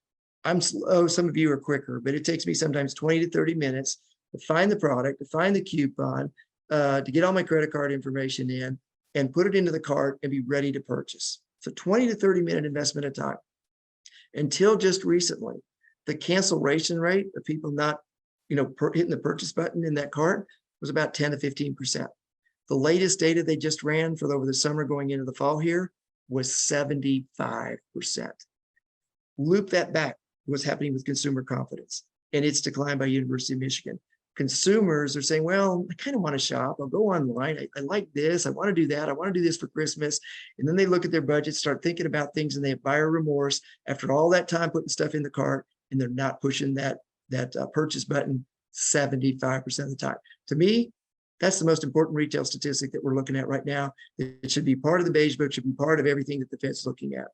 I'm slow, some of you are quicker, but it takes me sometimes 20 to 30 minutes to find the product, to find the coupon, to get all my credit card information in, and put it into the cart and be ready to purchase. So 20 to 30 minute investment of time. Until just recently, the cancellation rate of people not, hitting the purchase button in that cart was about 10 to 15%. The latest data they just ran for over the summer going into the fall here was 75%. Loop that back, what's happening with consumer confidence, and it's declined by University of Michigan. Consumers are saying, well, I kind of want to shop. I'll go online. I like this. I want to do that. I want to do this for Christmas. And then they look at their budget, start thinking about things, and they have buyer remorse after all that time putting stuff in the cart, and they're not pushing that purchase button 75% of the time. To me, that's the most important retail statistic that we're looking at right now. It should be part of the beige book, should be part of everything that the Fed's looking at.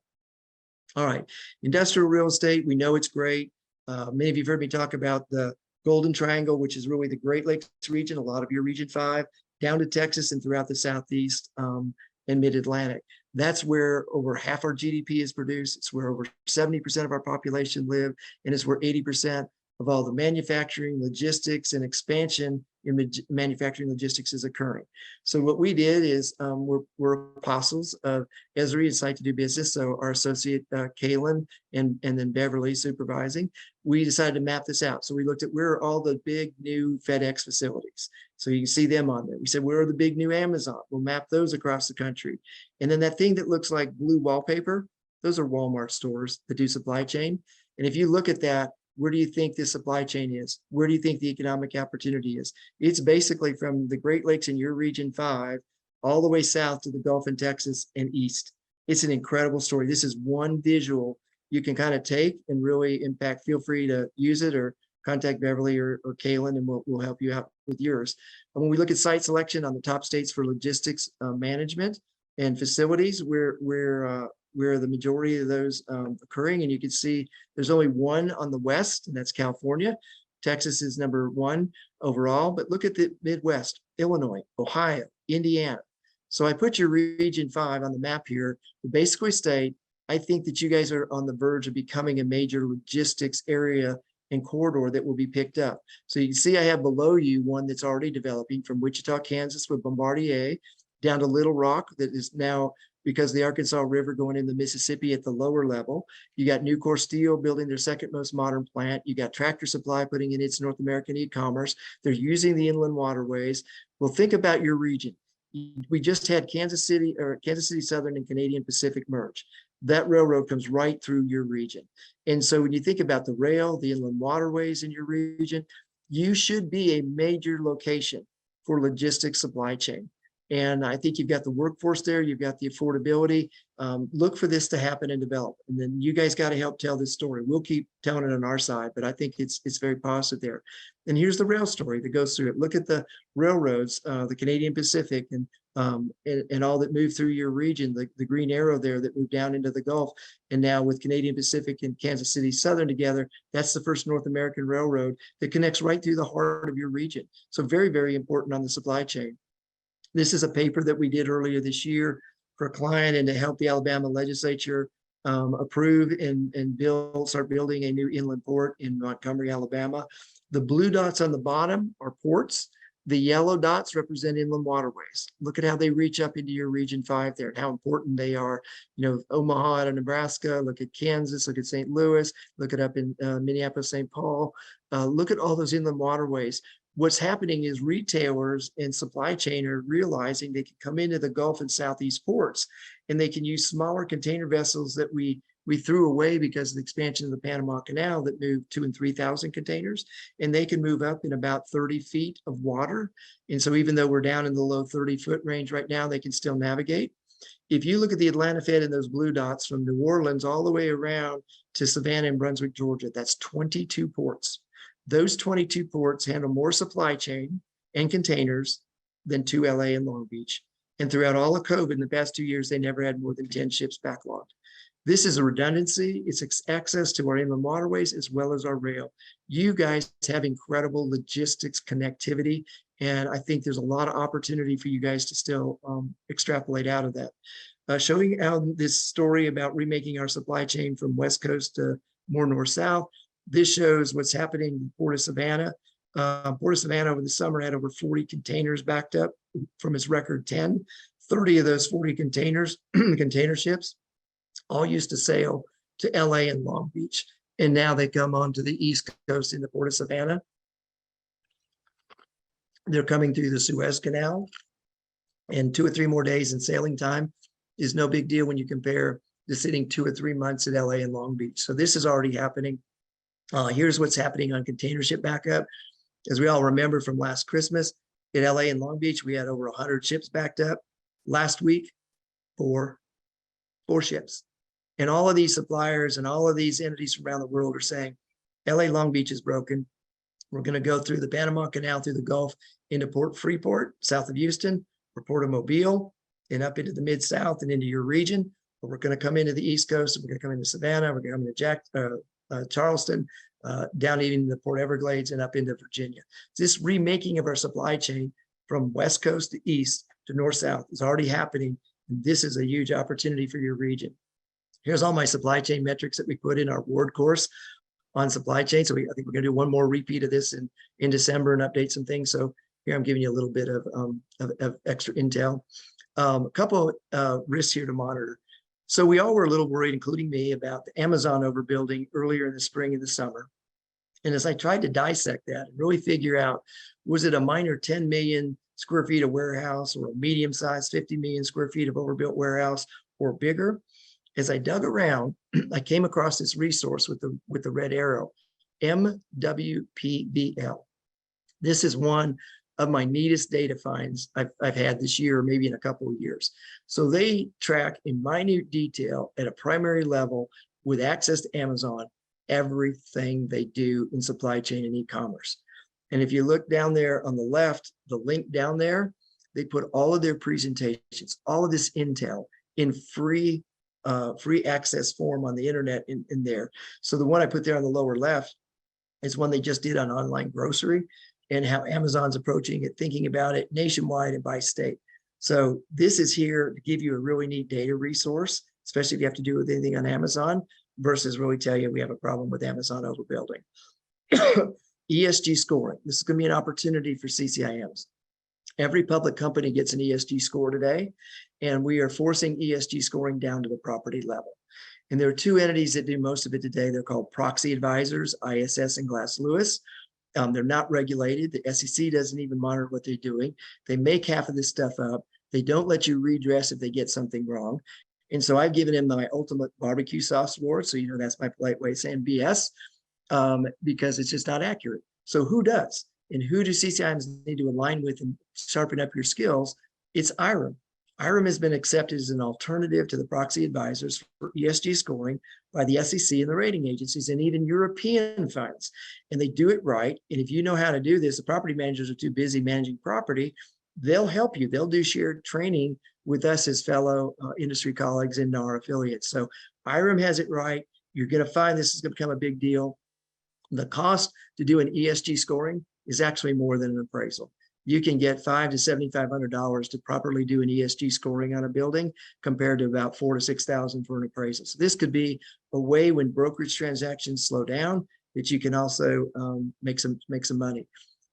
All right, industrial real estate, we know it's great. Many of you have heard me talk about the Golden Triangle, which is really the Great Lakes region, a lot of your Region 5, down to Texas and throughout the Southeast and Mid-Atlantic. That's where over half our GDP is produced. It's where over 70% of our population live, and it's where 80% of all the manufacturing, logistics, and expansion in manufacturing logistics is occurring. So what we did is we're apostles of Esri and Site to Do Business. So our associate Kaylin and then Beverly supervising, we decided to map this out. So we looked at where are all the big new FedEx facilities. So you can see them on there. We said, where are the big new Amazon? We'll map those across the country. And then that thing that looks like blue wallpaper, those are Walmart stores that do supply chain. And if you look at that, where do you think the supply chain is? Where do you think the economic opportunity is? It's basically from the Great Lakes in your Region 5 all the way south to the Gulf in Texas and east. It's an incredible story. This is one visual you can kind of take and really impact. Feel free to use it or contact Beverly or Kaylin, and we'll help you out with yours. And when we look at site selection on the top states for logistics management, and facilities where the majority of those occurring. And you can see there's only one on the west, and that's California. Texas is number one overall, but look at the Midwest: Illinois, Ohio, Indiana. So I put your region 5 on the map here to basically state, I think that you guys are on the verge of becoming a major logistics area and corridor that will be picked up. So you can see I have below you one that's already developing from Wichita, Kansas with Bombardier down to Little Rock that is now, because the Arkansas River going into Mississippi at the lower level. You got Nucor Steel building their second most modern plant. You got Tractor Supply putting in its North American e-commerce. They're using the inland waterways. Well, think about your region. We just had Kansas City Southern and Canadian Pacific merge. That railroad comes right through your region. And so when you think about the rail, the inland waterways in your region, you should be a major location for logistics supply chain. And I think you've got the workforce there, you've got the affordability. Look for this to happen and develop. And then you guys got to help tell this story. We'll keep telling it on our side, but I think it's very positive there. And here's the rail story that goes through it. Look at the railroads, the Canadian Pacific and all that moved through your region, the green arrow there that moved down into the Gulf. And now with Canadian Pacific and Kansas City Southern together, that's the first North American railroad that connects right through the heart of your region. So very, very important on the supply chain. This is a paper that we did earlier this year for a client and to help the Alabama legislature approve and start building a new inland port in Montgomery, Alabama. The blue dots on the bottom are ports. The yellow dots represent inland waterways. Look at how they reach up into your region 5 there and how important they are. You know, Omaha out of Nebraska, look at Kansas, look at St. Louis, look at up in Minneapolis, St. Paul. Look at all those inland waterways. What's happening is retailers and supply chain are realizing they can come into the Gulf and Southeast ports, and they can use smaller container vessels that we threw away because of the expansion of the Panama Canal that moved 2,000 and 3,000 containers, and they can move up in about 30 feet of water. And so even though we're down in the low 30-foot range right now, they can still navigate. If you look at the Atlanta Fed and those blue dots from New Orleans all the way around to Savannah and Brunswick, Georgia, that's 22 ports. Those 22 ports handle more supply chain and containers than 2 LA and Long Beach. And throughout all of COVID in the past 2 years, they never had more than 10 ships backlogged. This is a redundancy. It's access to our inland waterways as well as our rail. You guys have incredible logistics connectivity, and I think there's a lot of opportunity for you guys to still extrapolate out of that. Showing how this story about remaking our supply chain from West Coast to more north-south. This shows what's happening in Port of Savannah. Port of Savannah over the summer had over 40 containers backed up from its record 10. 30 of those 40 containers, container ships, all used to sail to LA and Long Beach. And now they come onto the East Coast in the Port of Savannah. They're coming through the Suez Canal. And 2 or 3 more days in sailing time is no big deal when you compare to sitting 2 or 3 months at LA and Long Beach. So this is already happening. Here's what's happening on container ship backup. As we all remember from last Christmas, in LA and Long Beach, we had over 100 ships backed up. Last week, four ships. And all of these suppliers and all of these entities from around the world are saying, LA Long Beach is broken. We're going to go through the Panama Canal, through the Gulf, into Port Freeport, south of Houston, or Port of Mobile, and up into the Mid-South and into your region. But we're going to come into the East Coast, and we're going to come into Savannah, we're going to come into Charleston, down even the Port Everglades and up into Virginia. This remaking of our supply chain from West Coast to East to North-South is already happening. And this is a huge opportunity for your region. Here's all my supply chain metrics that we put in our board course on supply chain. So I think we're going to do one more repeat of this in December and update some things. So here I'm giving you a little bit of extra intel. A couple risks here to monitor. So we all were a little worried, including me, about the Amazon overbuilding earlier in the spring and the summer. And as I tried to dissect that and really figure out, was it a minor 10 million square feet of warehouse or a medium-sized 50 million square feet of overbuilt warehouse or bigger? As I dug around, I came across this resource with the red arrow, MWPBL. This is one of my neatest data finds I've had this year, or maybe in a couple of years. So they track in minute detail at a primary level with access to Amazon, everything they do in supply chain and e-commerce. And if you look down there on the left, the link down there, They put all of their presentations, all of this intel in free access form on the internet in there. So the one I put there on the lower left is one they just did on online grocery and how Amazon's approaching it, thinking about it nationwide and by state. So this is here to give you a really neat data resource, especially if you have to do with anything on Amazon, versus really tell you we have a problem with Amazon overbuilding. ESG scoring. This is going to be an opportunity for CCIMs. Every public company gets an ESG score today, and we are forcing ESG scoring down to the property level. And there are two entities that do most of it today. They're called proxy advisors, ISS and Glass Lewis. They're not regulated. The SEC doesn't even monitor what they're doing. They make half of this stuff up. They don't let you redress if they get something wrong. And so I've given him my ultimate barbecue sauce award. So, that's my polite way of saying BS, because it's just not accurate. So who does? And who do CCIMs need to align with and sharpen up your skills? It's IREM. IREM has been accepted as an alternative to the proxy advisors for ESG scoring by the SEC and the rating agencies and even European funds. And they do it right. And if you know how to do this, the property managers are too busy managing property. They'll help you. They'll do shared training with us as fellow industry colleagues in our affiliates. So IREM has it right. You're going to find this is going to become a big deal. The cost to do an ESG scoring is actually more than an appraisal. You can get $500 to $7,500 to properly do an ESG scoring on a building compared to about $4,000 to $6,000 for an appraisal. So this could be a way when brokerage transactions slow down that you can also make some money.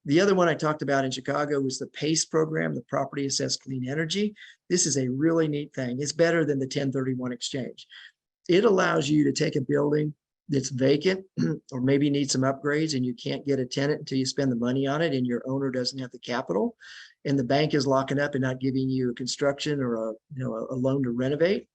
The other one I talked about in Chicago was the PACE program, the Property Assessed Clean Energy. This is a really neat thing. It's better than the 1031 exchange. It allows you to take a building that's vacant or maybe needs some upgrades and you can't get a tenant until you spend the money on it and your owner doesn't have the capital and the bank is locking up and not giving you a construction or a loan to renovate.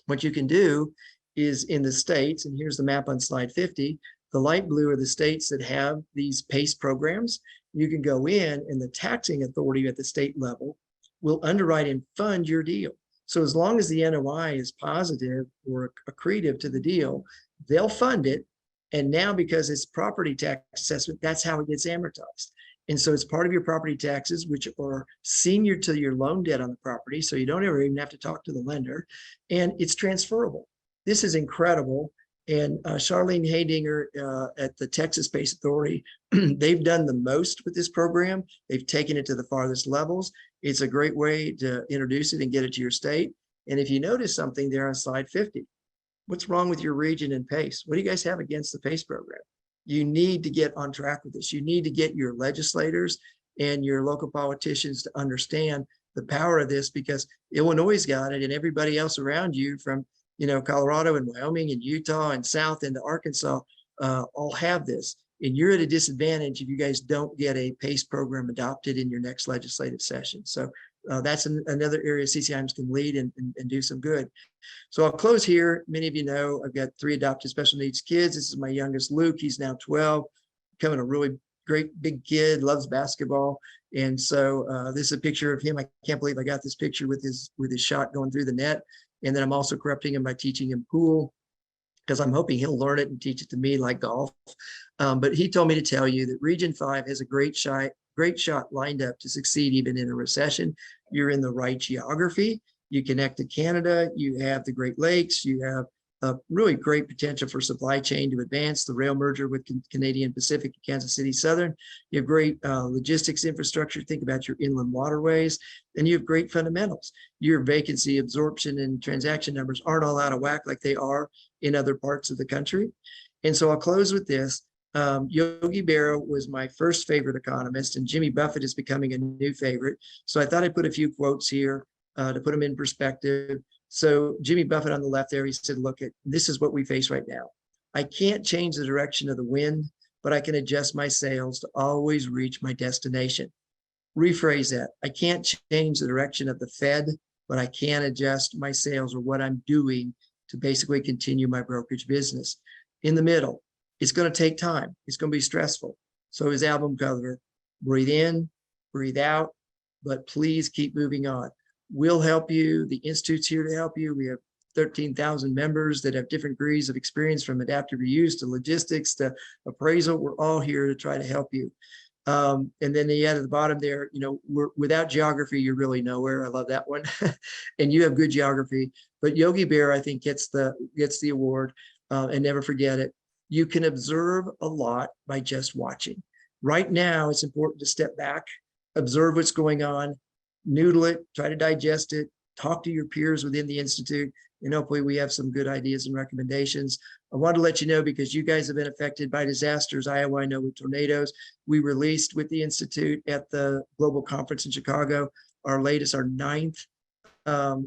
What you can do is in the states, and here's the map on slide 50, the light blue are the states that have these PACE programs. You can go in and the taxing authority at the state level will underwrite and fund your deal. So as long as the NOI is positive or accretive to the deal, they'll fund it. And now because it's property tax assessment, that's how it gets amortized. And so it's part of your property taxes, which are senior to your loan debt on the property. So you don't ever even have to talk to the lender and it's transferable. This is incredible. And Charlene Haydinger at the Texas Space Authority, they've done the most with this program. They've taken it to the farthest levels. It's a great way to introduce it and get it to your state. And if you notice something there on slide 50, what's wrong with your region and PACE? What do you guys have against the PACE program? You need to get on track with this. You need to get your legislators and your local politicians to understand the power of this because Illinois got it and everybody else around you from Colorado and Wyoming and Utah and south into Arkansas all have this. And you're at a disadvantage if you guys don't get a PACE program adopted in your next legislative session. So that's another area CCIMs can lead and do some good. So I'll close here. Many of you know I've got 3 adopted special needs kids. This is my youngest, Luke. He's now 12, becoming a really great big kid, loves basketball. And so this is a picture of him. I can't believe I got this picture with his shot going through the net. And then I'm also corrupting him by teaching him pool because I'm hoping he'll learn it and teach it to me like golf. But he told me to tell you that Region 5 has a great shot lined up to succeed even in a recession. You're in the right geography. You connect to Canada. You have the Great Lakes. You have a really great potential for supply chain to advance, the rail merger with Canadian Pacific and Kansas City Southern. You have great logistics infrastructure. Think about your inland waterways, and you have great fundamentals. Your vacancy absorption and transaction numbers aren't all out of whack like they are in other parts of the country. And so I'll close with this. Yogi Berra was my first favorite economist, and Jimmy Buffett is becoming a new favorite. So I thought I'd put a few quotes here to put them in perspective. So Jimmy Buffett on the left there, he said, look, this is what we face right now. I can't change the direction of the wind, but I can adjust my sails to always reach my destination. Rephrase that. I can't change the direction of the Fed, but I can adjust my sails or what I'm doing to basically continue my brokerage business. In the middle, it's going to take time. It's going to be stressful. So his album cover, breathe in, breathe out, but please keep moving on. We'll help you. The Institute's here to help you. We have 13,000 members that have different degrees of experience from adaptive reuse to logistics to appraisal. We're all here to try to help you. And then you add at the bottom there, we're without geography, you're really nowhere. I love that one. And you have good geography, but Yogi Bear, I think, gets the award. And never forget it. You can observe a lot by just watching. Right now, it's important to step back, observe what's going on, noodle it, try to digest it, talk to your peers within the Institute, and hopefully we have some good ideas and recommendations. I want to let you know, because you guys have been affected by disasters. Iowa, I know, with tornadoes. We released with the Institute at the Global Conference in Chicago, our ninth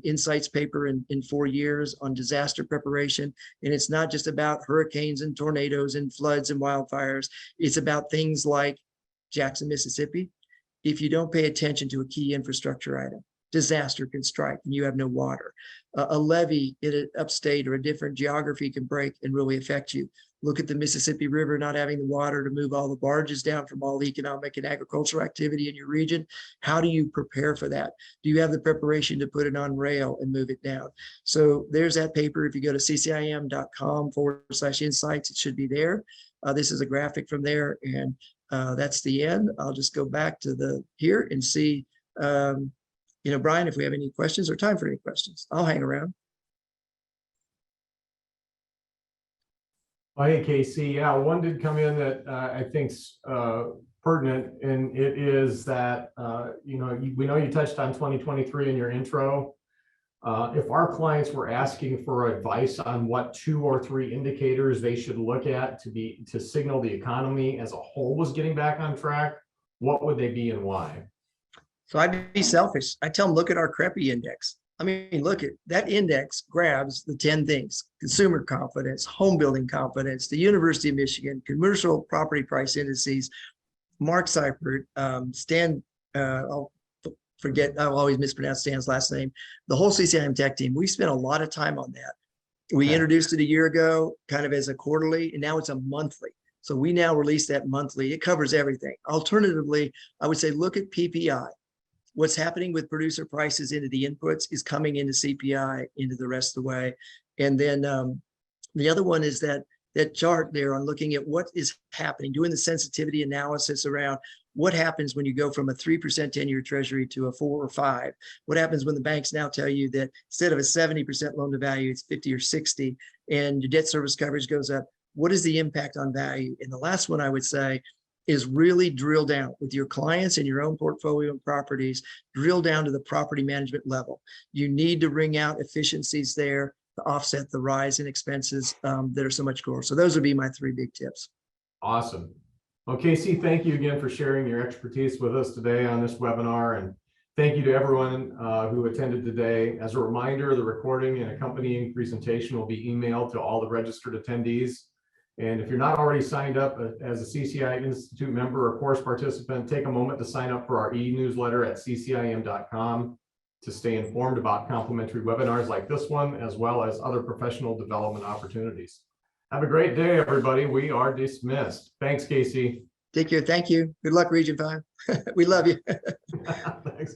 insights paper in 4 years on disaster preparation. And it's not just about hurricanes and tornadoes and floods and wildfires. It's about things like Jackson, Mississippi. If you don't pay attention to a key infrastructure item, disaster can strike and you have no water. A levee in an upstate or a different geography can break and really affect you. Look at the Mississippi River not having the water to move all the barges down from all the economic and agricultural activity in your region. How do you prepare for that? Do you have the preparation to put it on rail and move it down? So there's that paper. If you go to ccim.com/insights, it should be there. This is a graphic from there, and that's the end. I'll just go back to here and see, Brian, if we have any questions or time for any questions. I'll hang around. Oh, hey, Casey. Yeah, one did come in that I think's pertinent, and it is that, we know you touched on 2023 in your intro. If our clients were asking for advice on what 2 or 3 indicators they should look at to signal the economy as a whole was getting back on track, what would they be and why? So I'd be selfish. I tell them, look at our CREPI index. I mean, look at that index grabs the 10 things: consumer confidence, home building confidence, the University of Michigan, commercial property price indices, Mark Seifert, Stan, I'll always mispronounce Stan's last name, the whole CCIM tech team. We spent a lot of time on that. We introduced it a year ago, kind of as a quarterly, and now it's a monthly. So we now release that monthly. It covers everything. Alternatively, I would say, look at PPI. What's happening with producer prices into the inputs is coming into CPI, into the rest of the way. And then the other one is that chart there on looking at what is happening, doing the sensitivity analysis around what happens when you go from a 3% 10-year treasury to a 4 or 5. What happens when the banks now tell you that instead of a 70% loan to value, it's 50 or 60, and your debt service coverage goes up? What is the impact on value? And the last one I would say is really drill down with your clients and your own portfolio and properties, drill down to the property management level. You need to wring out efficiencies there to offset the rise in expenses that are so much core. So those would be my 3 big tips. Awesome. Well, Casey, thank you again for sharing your expertise with us today on this webinar. And thank you to everyone who attended today. As a reminder, the recording and accompanying presentation will be emailed to all the registered attendees. And if you're not already signed up as a CCI Institute member or course participant, take a moment to sign up for our e-newsletter at ccim.com to stay informed about complimentary webinars like this one, as well as other professional development opportunities. Have a great day, everybody. We are dismissed. Thanks, Casey. Take care. Thank you. Good luck, Region 5. We love you. Thanks.